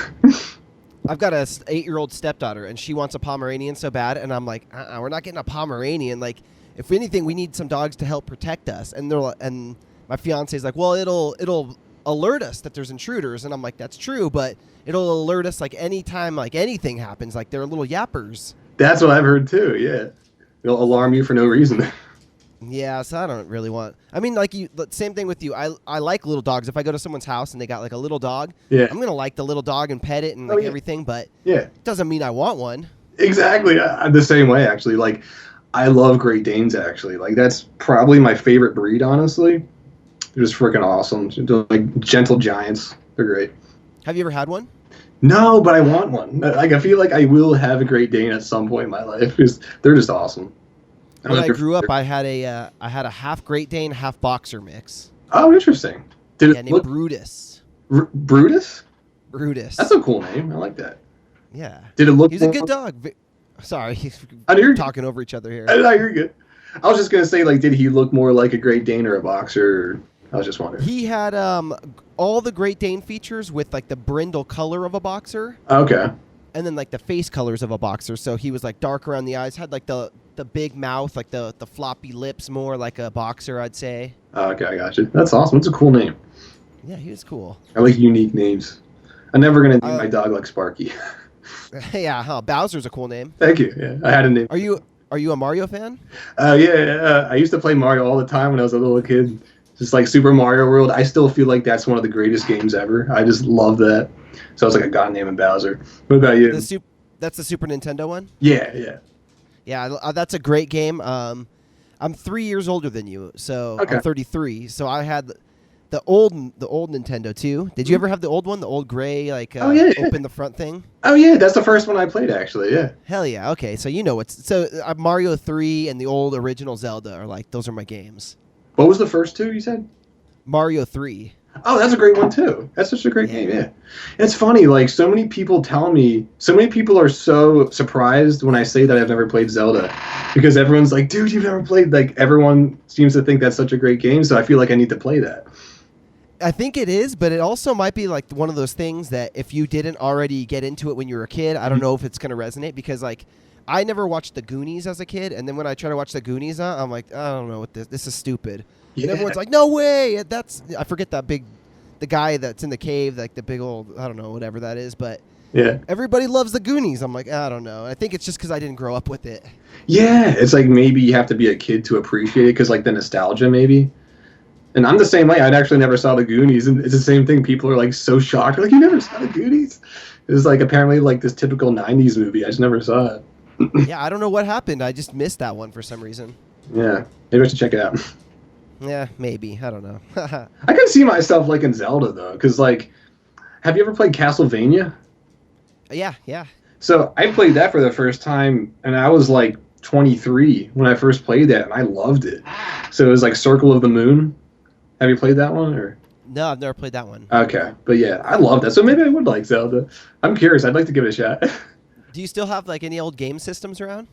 A: I've got a 8-year-old stepdaughter, and she wants a Pomeranian so bad, and I'm like, we're not getting a Pomeranian. Like, if anything, we need some dogs to help protect us. And my fiance's like, well, it'll alert us that there's intruders, and I'm like, that's true, but it'll alert us like anytime like anything happens. Like, they're little yappers.
B: That's what I've heard too. Yeah, they'll alarm you for no reason.
A: Yeah, so I don't really want. I mean, like same thing with you. I like little dogs. If I go to someone's house and they got like a little dog, I'm gonna like the little dog and pet it and like everything. But it doesn't mean I want one.
B: Exactly. I'm the same way actually. Like, I love Great Danes actually. Like, that's probably my favorite breed. Honestly, they're just freaking awesome. They're like gentle giants. They're great.
A: Have you ever had one?
B: No, but I want one. Like, I feel like I will have a Great Dane at some point in my life because they're just awesome.
A: When I grew up, I had a half Great Dane, half Boxer mix.
B: Oh, interesting.
A: Named Brutus.
B: Brutus?
A: Brutus.
B: That's a cool name. I like that.
A: Yeah.
B: Did it look?
A: He's a good dog. Sorry,
B: we're
A: talking over each other here.
B: No, you're good. I was just gonna say, like, did he look more like a Great Dane or a Boxer? I was just wondering.
A: He had all the Great Dane features with like the brindle color of a Boxer.
B: Okay.
A: And then like the face colors of a Boxer. So he was like dark around the eyes, had like the big mouth, like the floppy lips, more like a Boxer, I'd say.
B: Okay, I got you. That's awesome. It's a cool name.
A: Yeah, he was cool.
B: I like unique names. I'm never gonna name my dog like Sparky.
A: Yeah, huh? Bowser's a cool name.
B: Thank you. Yeah, I had a name.
A: Are you a Mario fan?
B: Yeah. I used to play Mario all the time when I was a little kid. Just like Super Mario World. I still feel like that's one of the greatest games ever. I just love that. So I was like, I got named Bowser. What about you?
A: That's the Super Nintendo one?
B: Yeah.
A: Yeah, that's a great game. I'm 3 years older than you, so I'm 33. So I had the old Nintendo too. Did you ever have the old one, the old gray open the front thing?
B: Oh yeah, that's the first one I played actually. Yeah.
A: Hell yeah. Okay, so you know what's Mario 3 and the old original Zelda are like those are my games.
B: What was the first two you said?
A: Mario 3.
B: Oh, that's a great one too. That's such a great game. Yeah. It's funny, like so many people are so surprised when I say that I've never played Zelda, because everyone's like, dude, you've never played, like everyone seems to think that's such a great game. So I feel like I need to play that.
A: I think it is, but it also might be like one of those things that if you didn't already get into it when you were a kid, I don't know if it's going to resonate, because like I never watched The Goonies as a kid, and then when I try to watch The Goonies now, I'm like, I don't know what this is stupid. Yeah. And everyone's like, no way. I forget the guy that's in the cave, like the big old, I don't know, whatever that is, but yeah, everybody loves The Goonies. I'm like, I don't know. I think it's just because I didn't grow up with it.
B: Yeah, it's like maybe you have to be a kid to appreciate it, because like the nostalgia maybe. And I'm the same way. I actually never saw The Goonies, and it's the same thing. People are like so shocked. They're like, you never saw The Goonies? It was like apparently like this typical 90s movie. I just never saw it.
A: Yeah, I don't know what happened. I just missed that one for some reason.
B: Yeah, maybe I should check it out.
A: Yeah, maybe. I don't know.
B: I can see myself like in Zelda though, because like, have you ever played Castlevania?
A: Yeah.
B: So I played that for the first time, and I was like 23 when I first played that, and I loved it. So it was like Circle of the Moon. Have you played that one or?
A: No, I've never played that one.
B: Okay, but yeah, I love that. So maybe I would like Zelda. I'm curious. I'd like to give it a shot.
A: Do you still have like any old game systems around?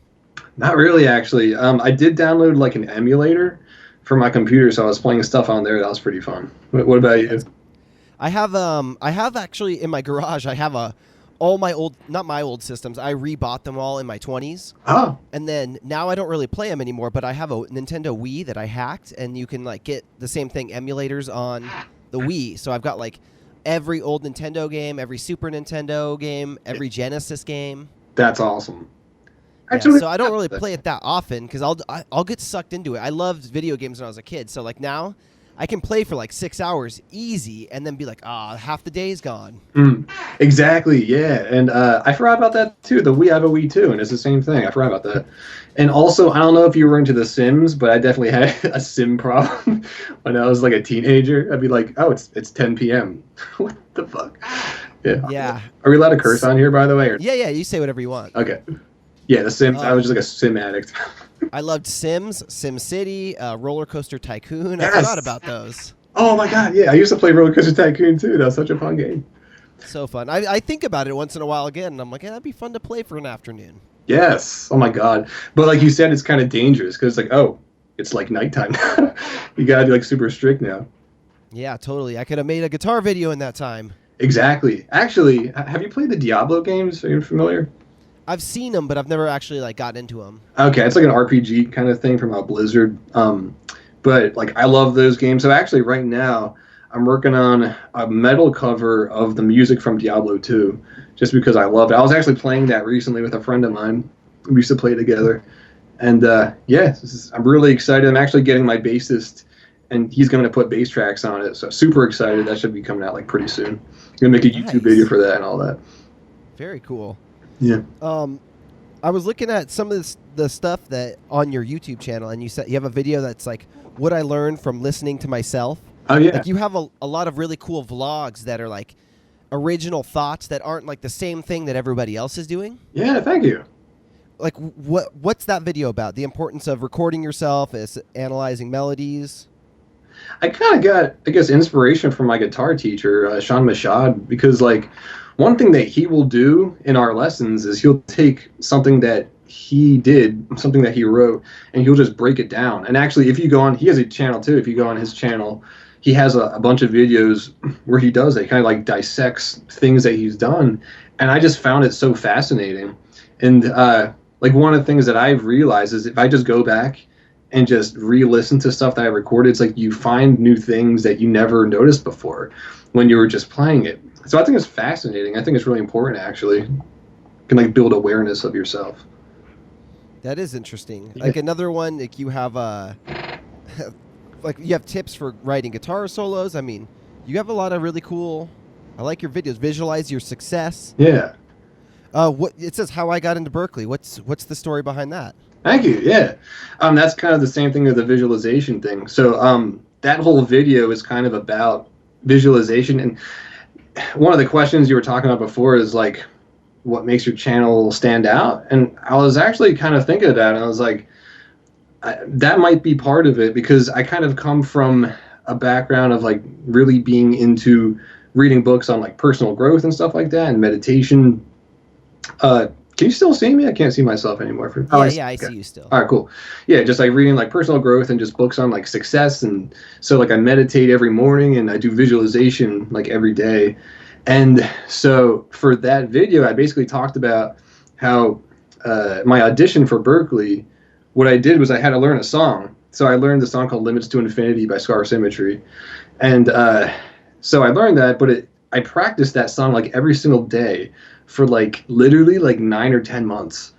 B: Not really, actually. I did download like an emulator for my computer, so I was playing stuff on there. That was pretty fun. What about you?
A: I have actually in my garage. I have all my old, not my old systems. I rebought them all in my 20s.
B: Oh,
A: And then now I don't really play them anymore, but I have a Nintendo Wii that I hacked, and you can like get the same thing, emulators on the Wii. So I've got like every old Nintendo game, every Super Nintendo game, every Genesis game.
B: that's awesome.
A: Yeah,
B: Actually,
A: so I don't really play it that often because I'll get sucked into it. I loved video games when I was a kid, so like now I can play for like 6 hours easy, and then be like, half the day's gone.
B: Exactly, yeah. And I forgot about that too. I have a Wii too, and it's the same thing. I forgot about that. And also, I don't know if you were into The Sims, but I definitely had a sim problem when I was like a teenager. I'd be like, oh, it's 10 p.m. What the fuck? Yeah.
A: Yeah.
B: Are we allowed to curse on here, by the way? Or?
A: Yeah, you say whatever you want.
B: Okay. Yeah, The Sims. I was just like a sim addict.
A: I loved Sims, SimCity, Roller Coaster Tycoon.
B: Yes.
A: I forgot about those.
B: Oh my god, yeah. I used to play Roller Coaster Tycoon too. That was such a fun game.
A: So fun. I think about it once in a while again, and I'm like, that'd be fun to play for an afternoon.
B: Yes. Oh my god. But like you said, it's kind of dangerous because it's like, oh, it's like nighttime. You gotta be like super strict now.
A: Yeah, totally. I could have made a guitar video in that time.
B: Exactly. Actually, have you played the Diablo games? Are you familiar?
A: I've seen them, but I've never actually like gotten into them.
B: Okay, it's like an RPG kind of thing from Blizzard. But like I love those games. So actually, right now I'm working on a metal cover of the music from Diablo 2, just because I love it. I was actually playing that recently with a friend of mine. We used to play together, and I'm really excited. I'm actually getting my bassist, and he's going to put bass tracks on it. So super excited. That should be coming out like pretty soon. I'm gonna make a YouTube video for that and all that.
A: Very cool.
B: Yeah.
A: I was looking at some of the stuff that on your YouTube channel, and you said you have a video that's like what I learned from listening to myself.
B: Oh yeah.
A: Like you have a lot of really cool vlogs that are like original thoughts that aren't like the same thing that everybody else is doing.
B: Yeah. Thank you.
A: Like what's that video about? The importance of recording yourself, as analyzing melodies.
B: I kind of got, I guess, inspiration from my guitar teacher, Sean Mashad, because like one thing that he will do in our lessons is he'll take something that he did, something that he wrote, and he'll just break it down. And actually, if you go on, he has a channel too. If you go on his channel, he has a bunch of videos where he does that, kind of like dissects things that he's done. And I just found it so fascinating. And like one of the things that I've realized is if I just go back and just re-listen to stuff that I recorded, it's like you find new things that you never noticed before when you were just playing it. So I think it's fascinating. I think it's really important, actually. You can like build awareness of yourself.
A: That is interesting.
B: Yeah.
A: Like another one, like you have like you have tips for writing guitar solos. I mean, you have a lot of really cool. I like your videos. Visualize your success.
B: Yeah.
A: What it says, how I got into Berkeley. What's the story behind that?
B: Thank you. Yeah. That's kind of the same thing with the visualization thing. So that whole video is kind of about visualization. And one of the questions you were talking about before is like, what makes your channel stand out? And I was actually kind of thinking of that, and I was like, that might be part of it, because I kind of come from a background of like really being into reading books on like personal growth and stuff like that, and meditation. Can you still see me? I can't see myself anymore.
A: I see you still.
B: All right, cool. Yeah, just like reading like personal growth and just books on like success. And so like I meditate every morning and I do visualization like every day. And so for that video, I basically talked about how my audition for Berkeley, what I did was I had to learn a song. So I learned the song called Limits to Infinity by Scar Symmetry. And so I learned that, but I practiced that song like every single day for like literally like 9 or 10 months.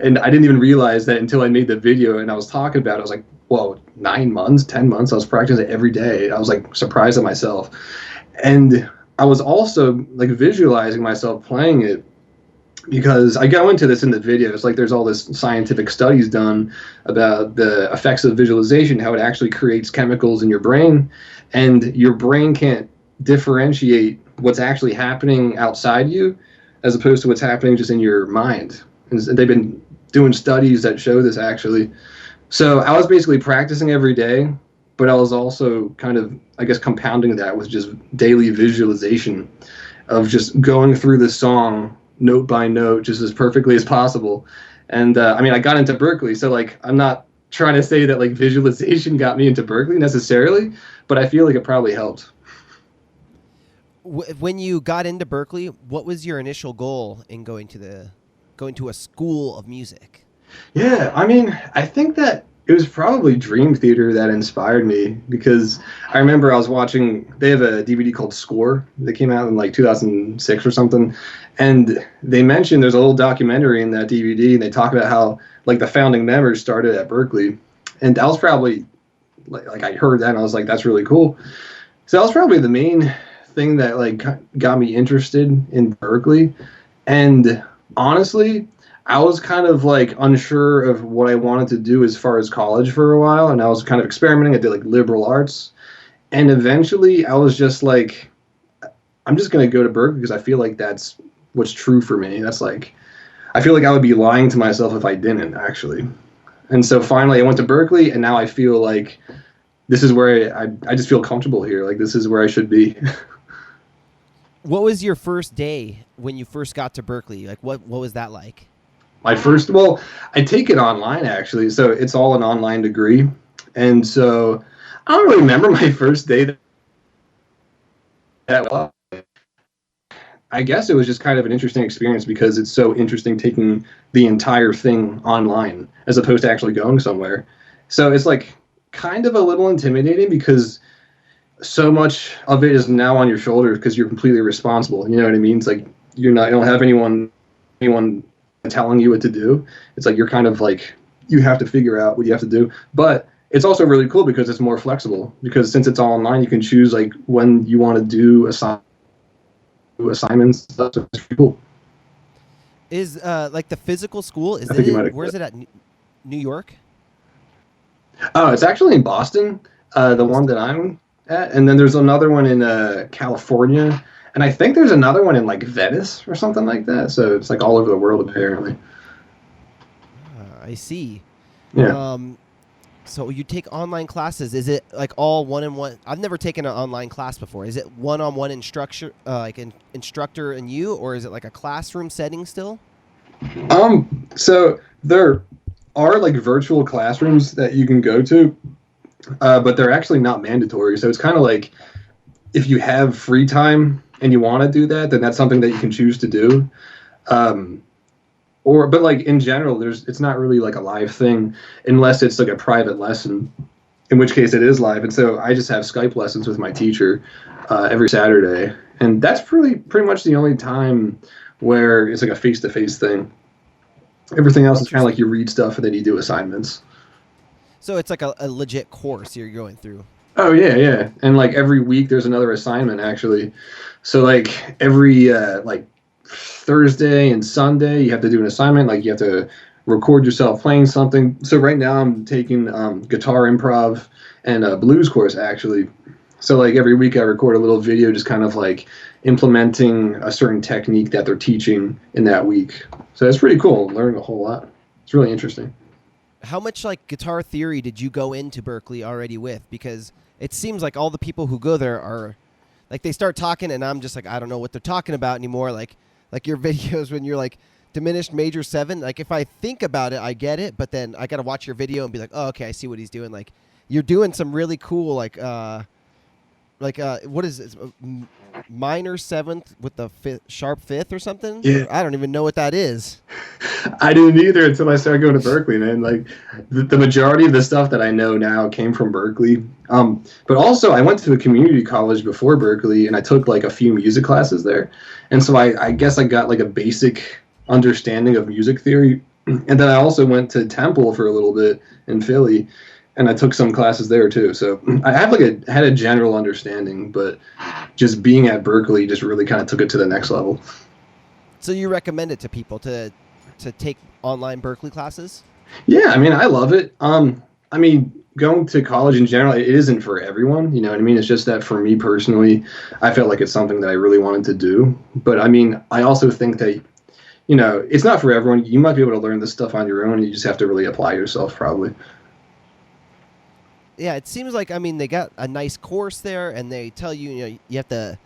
B: And I didn't even realize that until I made the video and I was talking about it. I was like, whoa, 9 months, 10 months. I was practicing it every day. I was like surprised at myself. And I was also like visualizing myself playing it, because I go into this in the video. It's like there's all this scientific studies done about the effects of visualization, how it actually creates chemicals in your brain, and your brain can't differentiate what's actually happening outside you as opposed to what's happening just in your mind. And they've been doing studies that show this, actually. So I was basically practicing every day, but I was also kind of, I guess, compounding that with just daily visualization of just going through the song note by note, just as perfectly as possible. And I mean, I got into Berkeley, so like I'm not trying to say that like visualization got me into Berklee necessarily, but I feel like it probably helped.
A: When you got into Berklee, what was your initial goal in going to a school of music?
B: Yeah, I mean, I think that it was probably Dream Theater that inspired me because I remember I was watching, they have a DVD called Score that came out in like 2006 or something. And they mentioned there's a little documentary in that DVD and they talk about how like the founding members started at Berklee. And that was probably like I heard that and I was like, that's really cool. So that was probably the main thing that like got me interested in Berklee. And honestly, I was kind of like unsure of what I wanted to do as far as college for a while, and I was kind of experimenting. I did like liberal arts, and eventually I was just like, I'm just gonna go to Berkeley because I feel like that's what's true for me. That's like, I feel like I would be lying to myself if I didn't actually. And so finally I went to Berkeley, and now I feel like this is where I just feel comfortable here. Like this is where I should be.
A: What was your first day when you first got to Berklee? Like what was that like?
B: My first, well, I take it online actually, so it's all an online degree, and so I don't really remember my first day that well. I guess it was just kind of an interesting experience because it's so interesting taking the entire thing online as opposed to actually going somewhere. So it's like kind of a little intimidating because so much of it is now on your shoulders because you're completely responsible. You know what I mean? It's like you don't have anyone telling you what to do. It's like you're kind of like you have to figure out what you have to do. But it's also really cool because it's more flexible because since it's all online, you can choose like when you want to do assignments. Stuff. So it's pretty cool.
A: Is like the physical school? Where is it at? New York?
B: Oh, it's actually in Boston. The one that I'm at, and then there's another one in California. And I think there's another one in like Venice or something like that. So it's like all over the world apparently.
A: I see.
B: Yeah.
A: So you take online classes. Is it like all one-on-one? I've never taken an online class before. Is it one-on-one instructor, like an instructor and you, or is it like a classroom setting still?
B: So there are like virtual classrooms that you can go to, but they're actually not mandatory. So it's kind of like if you have free time and you want to do that, then that's something that you can choose to do. But like in general, it's not really like a live thing unless it's like a private lesson, in which case it is live. And so I just have Skype lessons with my teacher every Saturday, and that's pretty much the only time where it's like a face-to-face thing. Everything else is kind of like you read stuff and then you do assignments.
A: So it's like a legit course you're going through.
B: Oh yeah, and like every week there's another assignment actually. So like every like Thursday and Sunday you have to do an assignment. Like you have to record yourself playing something. So right now I'm taking guitar improv and a blues course actually. So like every week I record a little video just kind of like implementing a certain technique that they're teaching in that week. So it's pretty cool. I'm learning a whole lot. It's really interesting.
A: How much like guitar theory did you go into Berklee already with? Because it seems like all the people who go there are like they start talking and I'm just like I don't know what they're talking about anymore. Like your videos when you're like diminished major 7. Like if I think about it, I get it, but then I got to watch your video and be like, oh, okay, I see what he's doing. Like you're doing some really cool what is it? Minor 7th with the sharp 5th or something?
B: Yeah.
A: I don't even know what that is.
B: I didn't either until I started going to Berklee, man. Like the majority of the stuff that I know now came from Berklee. But also I went to a community college before Berklee and I took like a few music classes there. And so I guess I got like a basic understanding of music theory. And then I also went to Temple for a little bit in Philly and I took some classes there too. So I had a general understanding, but just being at Berklee just really kind of took it to the next level.
A: So you recommend it to people to take online Berklee classes?
B: Yeah, I mean, I love it. I mean, going to college in general, it isn't for everyone. You know what I mean? It's just that for me personally, I felt like it's something that I really wanted to do. But I mean, I also think that, you know, it's not for everyone. You might be able to learn this stuff on your own. You just have to really apply yourself probably.
A: Yeah, it seems like, I mean, they got a nice course there, and they tell you, you know, you have to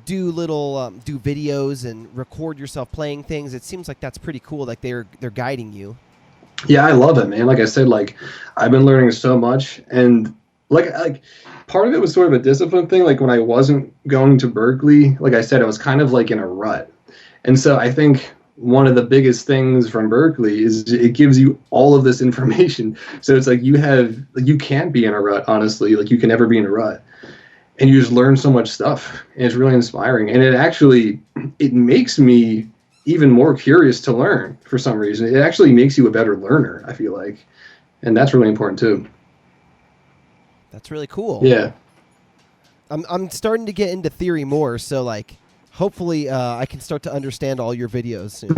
A: do little, do videos and record yourself playing things. It seems like that's pretty cool. Like they're guiding you.
B: Yeah, I love it, man. Like I said, like I've been learning so much, and like part of it was sort of a discipline thing. Like when I wasn't going to Berkeley, like I said, I was kind of like in a rut, and so I think one of the biggest things from Berkeley is it gives you all of this information. So it's like you can't be in a rut, honestly. Like you can never be in a rut, and you just learn so much stuff, and it's really inspiring. And it makes me even more curious to learn for some reason. It actually makes you a better learner, I feel like, and that's really important too.
A: That's really cool.
B: Yeah.
A: I'm starting to get into theory more, so like hopefully I can start to understand all your videos soon.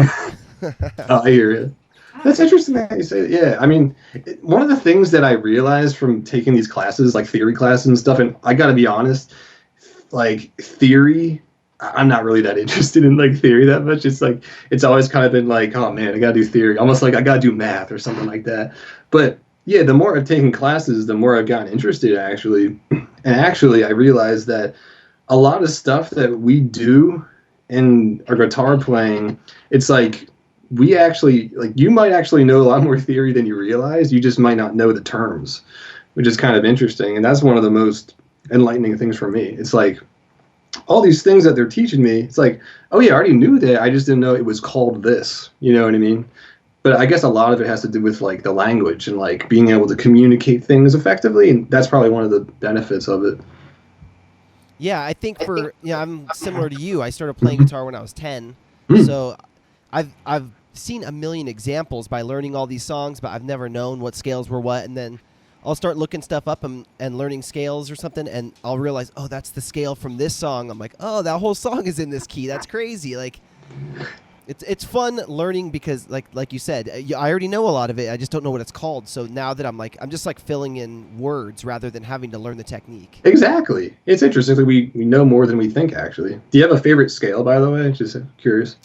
B: Oh, I hear you. That's interesting that you say that. Yeah, I mean, one of the things that I realized from taking these classes, like theory classes and stuff, and I got to be honest, like theory, I'm not really that interested in like theory that much. It's like it's always kind of been like, oh man, I got to do theory, almost like I got to do math or something like that. But yeah, the more I've taken classes, the more I've gotten interested actually. And actually, I realized that a lot of stuff that we do in our guitar playing, it's like we actually like you might actually know a lot more theory than you realize. You just might not know the terms, which is kind of interesting. And that's one of the most enlightening things for me. It's like all these things that they're teaching me. It's like, oh yeah, I already knew that. I just didn't know it was called this. You know what I mean? But I guess a lot of it has to do with like the language and like being able to communicate things effectively. And that's probably one of the benefits of it.
A: Yeah, I think I'm similar to you. I started playing guitar when I was 10,
B: Mm.
A: so I've seen a million examples by learning all these songs, but I've never known what scales were what. And then I'll start looking stuff up and learning scales or something, and I'll realize, oh, that's the scale from this song. I'm like, oh, that whole song is in this key. That's crazy. Like, it's fun learning because, like you said, I already know a lot of it. I just don't know what it's called. So now that I'm just like filling in words rather than having to learn the technique.
B: Exactly. It's interesting that we know more than we think, actually. Do you have a favorite scale, by the way? Just curious.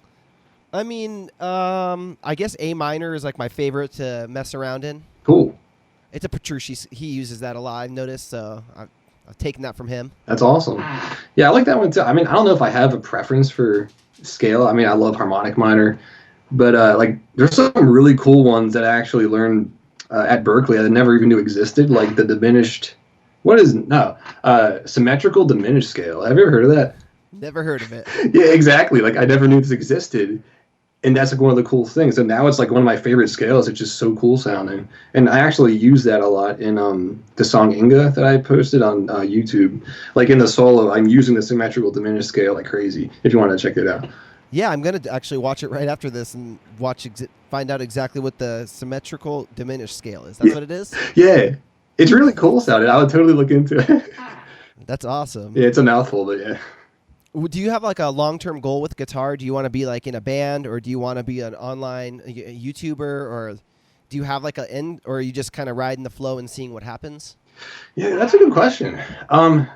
A: I mean, I guess A minor is like my favorite to mess around in.
B: Cool.
A: It's a Petrucci. He uses that a lot, I've noticed, so I've taken that from him.
B: That's awesome. Yeah, I like that one too. I mean, I don't know if I have a preference for scale. I mean, I love harmonic minor, but like there's some really cool ones that I actually learned at Berkeley that I never even knew existed, like the diminished. What is no symmetrical diminished scale? Have you ever heard of that?
A: Never heard of it.
B: Yeah, exactly. Like I never knew this existed, and that's like one of the cool things. And now it's like one of my favorite scales. It's just so cool sounding, and I actually use that a lot in the song Inga that I posted on YouTube. Like in the solo, I'm using the symmetrical diminished scale like crazy. If you want to check it out.
A: Yeah, I'm gonna actually watch it right after this and find out exactly what the symmetrical diminished scale is. That's what it is.
B: Yeah, it's really cool sounding. I would totally look into it.
A: That's awesome.
B: Yeah, it's a mouthful, but yeah.
A: Do you have like a long-term goal with guitar? Do you want to be like in a band, or do you want to be an online YouTuber, or do you have like or are you just kind of riding the flow and seeing what happens?
B: Yeah, that's a good question.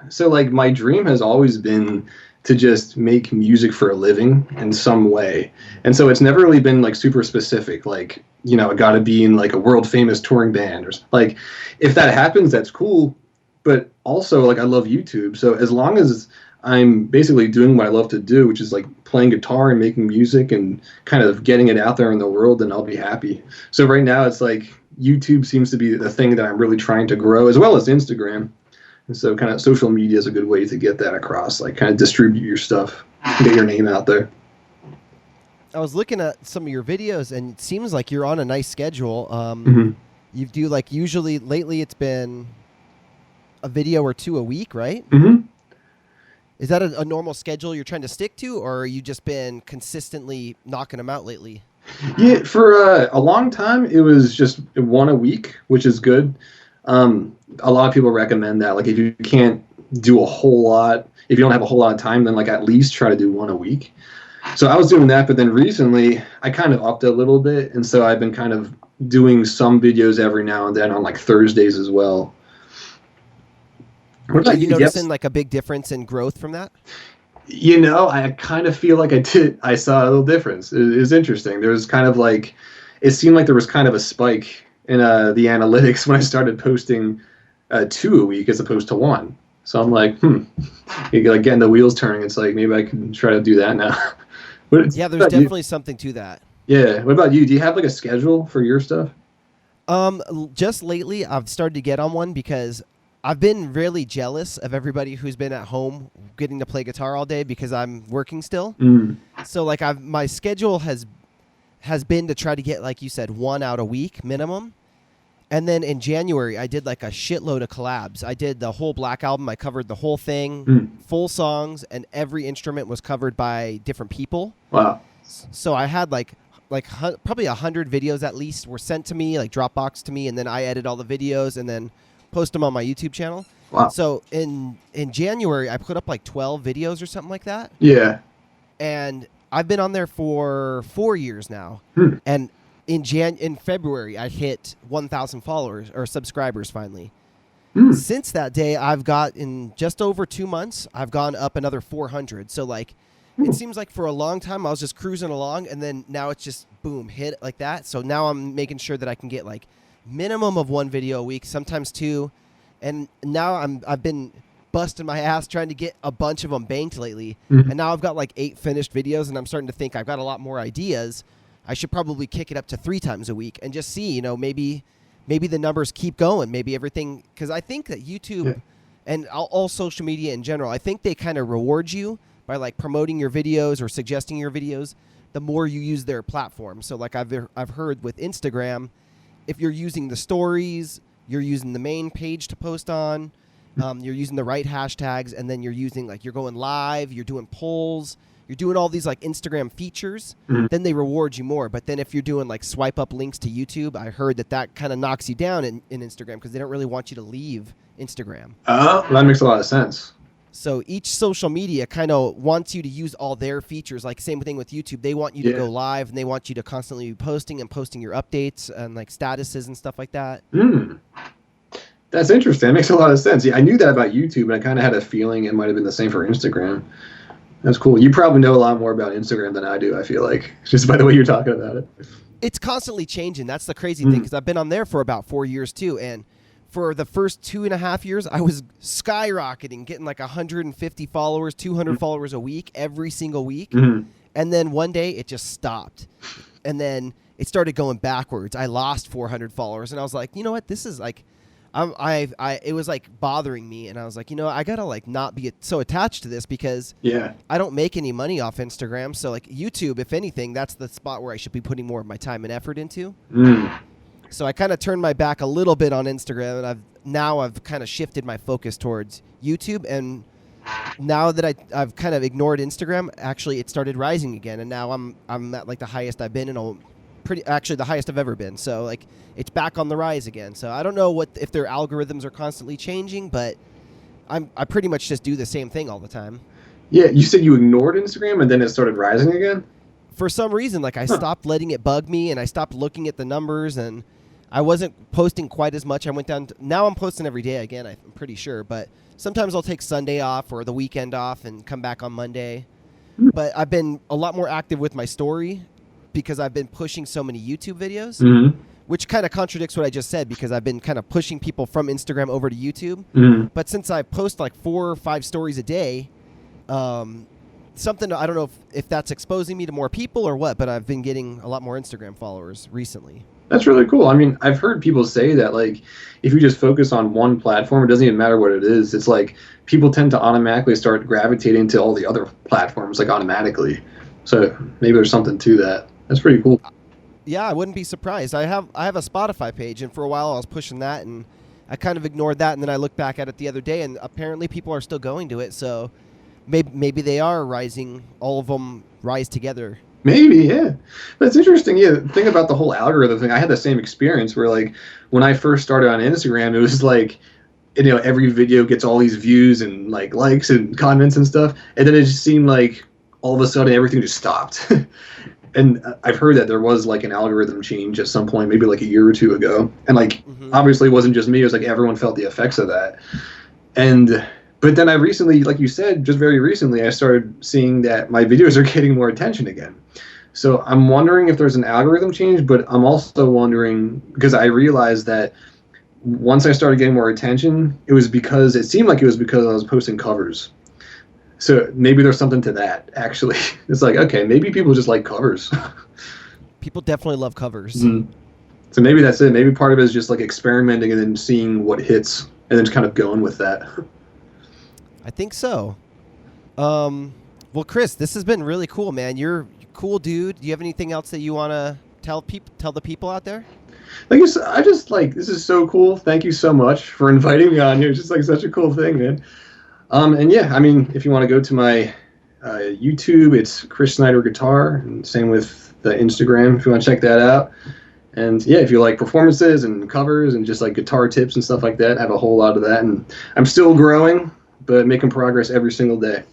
B: So like my dream has always been to just make music for a living in some way. And so it's never really been like super specific, like, you know, I got to be in like a world famous touring band or like if that happens, that's cool. But also like I love YouTube. So as long as I'm basically doing what I love to do, which is like playing guitar and making music and kind of getting it out there in the world, then I'll be happy. So right now it's like YouTube seems to be the thing that I'm really trying to grow, as well as Instagram. And so kind of social media is a good way to get that across, like kind of distribute your stuff, get your name out there.
A: I was looking at some of your videos, and it seems like you're on a nice schedule. You do like usually lately it's been a video or two a week, right?
B: Mm-hmm.
A: Is that a normal schedule you're trying to stick to, or are you just been consistently knocking them out lately?
B: Yeah, for a long time, it was just one a week, which is good. A lot of people recommend that. Like, if you can't do a whole lot, if you don't have a whole lot of time, then like at least try to do one a week. So I was doing that, but then recently I kind of upped it a little bit, and so I've been kind of doing some videos every now and then on like Thursdays as well.
A: Are you noticing like a big difference in growth from that?
B: You know, I kind of feel like I saw a little difference. It was interesting. There was kind of like, it seemed like there was kind of a spike in the analytics when I started posting 2 a week as opposed to 1. So I'm like, you're like getting the wheels turning. It's like, maybe I can try to do that now.
A: Yeah, there's definitely something to that.
B: Yeah. What about you? Do you have like a schedule for your stuff?
A: Just lately, I've started to get on one because I've been really jealous of everybody who's been at home getting to play guitar all day because I'm working still. So like my schedule has been to try to get, like you said, one out a week minimum. And then in January, I did like a shitload of collabs. I did the whole Black Album. I covered the whole thing, full songs, and every instrument was covered by different people.
B: Wow.
A: So I had like probably 100 videos at least were sent to me, like Dropbox to me, and then I edit all the videos and then post them on my YouTube channel.
B: Wow.
A: So in January, I put up like 12 videos or something like that.
B: Yeah.
A: And I've been on there for 4 years now. And in February, I hit 1,000 followers or subscribers finally. Since that day, I've got, in just over 2 months, I've gone up another 400. So like, it seems like for a long time I was just cruising along, and then now it's just boom, hit like that. So now I'm making sure that I can get like minimum of 1 video a week, sometimes 2. And now I've been busting my ass trying to get a bunch of them banked lately. And now I've got like 8 finished videos, and I'm starting to think I've got a lot more ideas. I should probably kick it up to 3 times a week and just see, maybe the numbers keep going. Maybe everything, because I think that YouTube and all social media in general, I think they kind of reward you by like promoting your videos or suggesting your videos the more you use their platform. So like I've heard with Instagram, if you're using the stories, you're using the main page to post on, you're using the right hashtags, and then you're using you're going live, you're doing polls, you're doing all these like Instagram features, then they reward you more. But then if you're doing like swipe up links to YouTube, I heard that kind of knocks you down in Instagram because they don't really want you to leave Instagram.
B: Oh, that makes a lot of sense.
A: So each social media kind of wants you to use all their features. Like same thing with YouTube. They want you to go live, and they want you to constantly be posting your updates and like statuses and stuff like that.
B: That's interesting. That makes a lot of sense. Yeah, I knew that about YouTube, and I kind of had a feeling it might have been the same for Instagram. That's cool. You probably know a lot more about Instagram than I do, I feel like, just by the way you're talking about it.
A: It's constantly changing. That's the crazy thing, because I've been on there for about 4 years too, and for the first 2.5 years, I was skyrocketing, getting like 150 followers, 200 followers a week, every single week. And then one day it just stopped. And then it started going backwards. I lost 400 followers, and I was like, you know what? This is like, it was like bothering me. And I was like, I got to like not be so attached to this, because I don't make any money off Instagram. So like YouTube, if anything, that's the spot where I should be putting more of my time and effort into. So I kind of turned my back a little bit on Instagram, and I've kind of shifted my focus towards YouTube. And now that I've kind of ignored Instagram, actually it started rising again, and now I'm at like the highest I've been in the highest I've ever been. So like it's back on the rise again. So I don't know if their algorithms are constantly changing, but I pretty much just do the same thing all the time. Yeah,
B: you said you ignored Instagram and then it started rising again?
A: For some reason, like I stopped letting it bug me, and I stopped looking at the numbers, and I wasn't posting quite as much. I went down now I'm posting every day again, I'm pretty sure, but sometimes I'll take Sunday off or the weekend off and come back on Monday. But I've been a lot more active with my story because I've been pushing so many YouTube videos, which kind of contradicts what I just said, because I've been kind of pushing people from Instagram over to YouTube. But since I post like 4 or 5 stories a day, something, I don't know if that's exposing me to more people or what, but I've been getting a lot more Instagram followers recently.
B: That's really cool. I mean, I've heard people say that, like, if you just focus on one platform, it doesn't even matter what it is. It's like people tend to automatically start gravitating to all the other platforms, like automatically. So maybe there's something to that. That's pretty cool.
A: Yeah, I wouldn't be surprised. I have a Spotify page, and for a while I was pushing that, and I kind of ignored that, and then I looked back at it the other day, and apparently people are still going to it. So maybe they are rising. All of them rise together.
B: Maybe, yeah. That's interesting. Yeah, think about the whole algorithm thing. I had the same experience where, like, when I first started on Instagram, it was like, every video gets all these views and like likes and comments and stuff, and then it just seemed like all of a sudden everything just stopped. And I've heard that there was like an algorithm change at some point, maybe like a year or 2 ago, and like obviously it wasn't just me; it was like everyone felt the effects of that. But then I recently, like you said, just very recently, I started seeing that my videos are getting more attention again. So I'm wondering if there's an algorithm change, but I'm also wondering, because I realized that once I started getting more attention, it seemed like it was because I was posting covers. So maybe there's something to that, actually. It's like, okay, maybe people just like covers.
A: People definitely love covers.
B: So maybe that's it. Maybe part of it is just like experimenting and then seeing what hits and then just kind of going with that.
A: I think so. Well, Chris, this has been really cool, man. You're a cool dude. Do you have anything else that you want to tell the people out there?
B: I just like, this is so cool. Thank you so much for inviting me on here. It's just like such a cool thing, man. And yeah, I mean, if you want to go to my YouTube, it's Chris Snyder Guitar, and same with the Instagram if you want to check that out. And yeah, if you like performances and covers and just like guitar tips and stuff like that, I have a whole lot of that. And I'm still growing, but making progress every single day.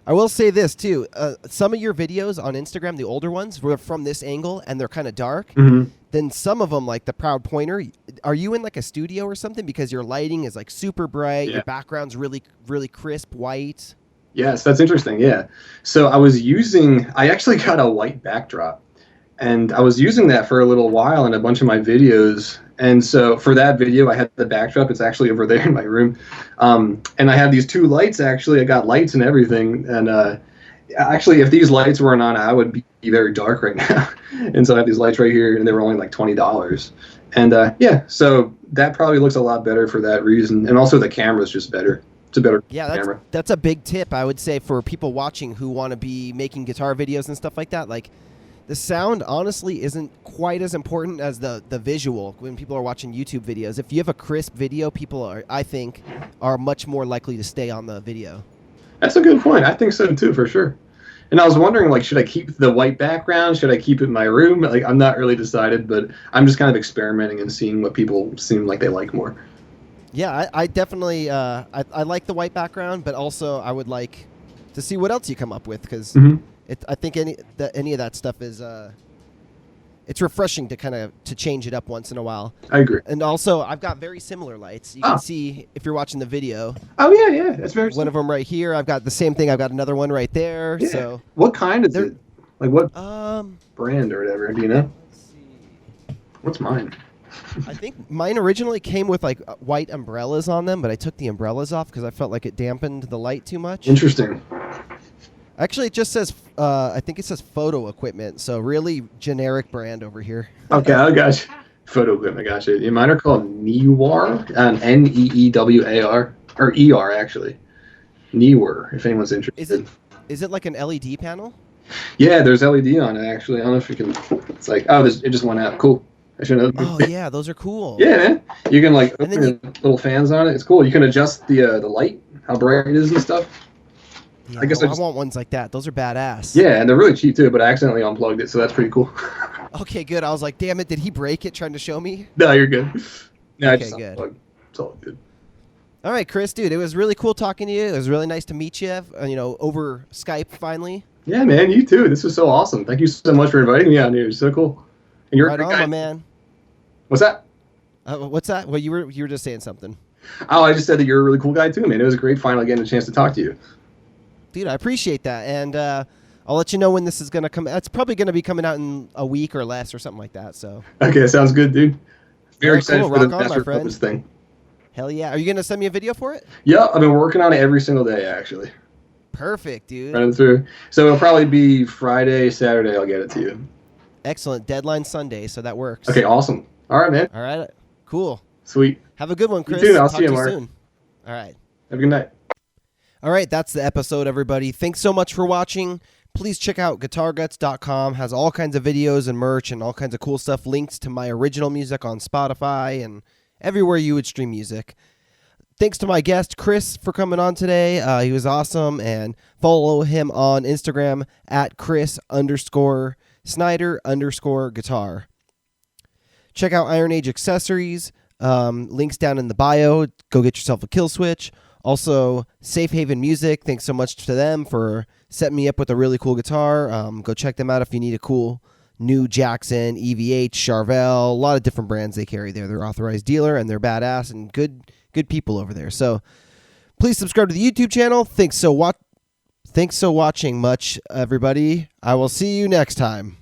A: I will say this too. Some of your videos on Instagram, the older ones, were from this angle and they're kind of dark.
B: Mm-hmm.
A: Then some of them, like the Proud Pointer, are you in like a studio or something? Because your lighting is like super bright.
B: Yeah.
A: Your background's really, really crisp white.
B: Yes, that's interesting. Yeah. So I actually got a white backdrop, and I was using that for a little while in a bunch of my videos. And so for that video, I had the backdrop. It's actually over there in my room. And I have these two lights, actually. I got lights and everything. And actually, if these lights weren't on, I would be very dark right now. And so I have these lights right here, and they were only like $20. And yeah, so that probably looks a lot better for that reason. And also the camera's just better. It's a better camera.
A: That's a big tip, I would say, for people watching who want to be making guitar videos and stuff like that. Like, the sound, honestly, isn't quite as important as the visual when people are watching YouTube videos. If you have a crisp video, people I think, are much more likely to stay on the video.
B: That's a good point. I think so, too, for sure. And I was wondering, like, should I keep the white background? Should I keep it in my room? Like, I'm not really decided, but I'm just kind of experimenting and seeing what people seem like they like more.
A: Yeah, I definitely I like the white background, but also I would like to see what else you come up with, because I think any of that stuff is it's refreshing to kind of to change it up once in a while.
B: I agree.
A: And also, I've got very similar lights. You can see if you're watching the video.
B: Oh yeah, that's very.
A: One of them right here. I've got the same thing. I've got another one right there.
B: Yeah.
A: So
B: what kind is it? Like what
A: brand
B: or whatever? Do you know?
A: Let's see.
B: What's mine?
A: I think mine originally came with like white umbrellas on them, but I took the umbrellas off because I felt like it dampened the light too much.
B: Interesting.
A: Actually, it just says, I think it says photo equipment, so really generic brand over here.
B: Okay, I got you. Photo equipment, I got you. Mine are called Neewar, Neewar, or ER actually. Neewar, if anyone's interested.
A: Is it like an LED panel?
B: Yeah, there's LED on it actually. I don't know if you can. It's like, it just went out. Cool. I should know.
A: Oh yeah, those are cool.
B: Yeah, man. You can like open little fans on it. It's cool. You can adjust the light, how bright it is and stuff.
A: Yeah,
B: I guess
A: I want ones like that. Those are badass.
B: Yeah, and they're really cheap too, but I accidentally unplugged it, so that's pretty cool.
A: Okay, good. I was like, damn it, did he break it trying to show me?
B: No, you're good. No,
A: okay,
B: I just
A: good.
B: Unplugged. It's all good.
A: All right, Chris, dude, it was really cool talking to you. It was really nice to meet you, over Skype finally.
B: Yeah, man, you too. This was so awesome. Thank you so much for inviting me on here. It's so cool. And you're
A: right
B: a
A: on,
B: guy.
A: my man.
B: What's that?
A: What's that? Well, you were just saying something.
B: Oh, I just said that you're a really cool guy too, man. It was great finally getting a chance to talk to you.
A: Dude, I appreciate that, and I'll let you know when this is gonna come. It's probably gonna be coming out in a week or less, or something like that. So.
B: Okay, sounds good, dude. Very excited
A: cool.
B: for the
A: Rock on,
B: Master
A: my friend.
B: Puppets thing.
A: Hell yeah! Are you gonna send me a video for it?
B: Yeah, I've been working on it every single day, actually.
A: Perfect, dude.
B: Running through. So it'll probably be Friday, Saturday. I'll get it to you.
A: Excellent. Deadline Sunday, so that works.
B: Okay, awesome. All right, man.
A: All right. Cool.
B: Sweet.
A: Have a good one, Chris.
B: You too. I'll
A: Talk
B: see you,
A: to
B: Mark.
A: soon. All right.
B: Have a good night.
A: All right, that's the episode, everybody. Thanks so much for watching. Please check out GuitarGuts.com. Has all kinds of videos and merch and all kinds of cool stuff. Links to my original music on Spotify and everywhere you would stream music. Thanks to my guest, Chris, for coming on today. He was awesome. And follow him on Instagram at Chris_Snyder_guitar. Check out Iron Age accessories. Links down in the bio. Go get yourself a kill switch. Also, Safe Haven Music, thanks so much to them for setting me up with a really cool guitar. Go check them out if you need a cool new Jackson, EVH, Charvel, a lot of different brands they carry there. They're authorized dealer, and they're badass and good people over there. So please subscribe to the YouTube channel. Thanks so watching much, everybody. I will see you next time.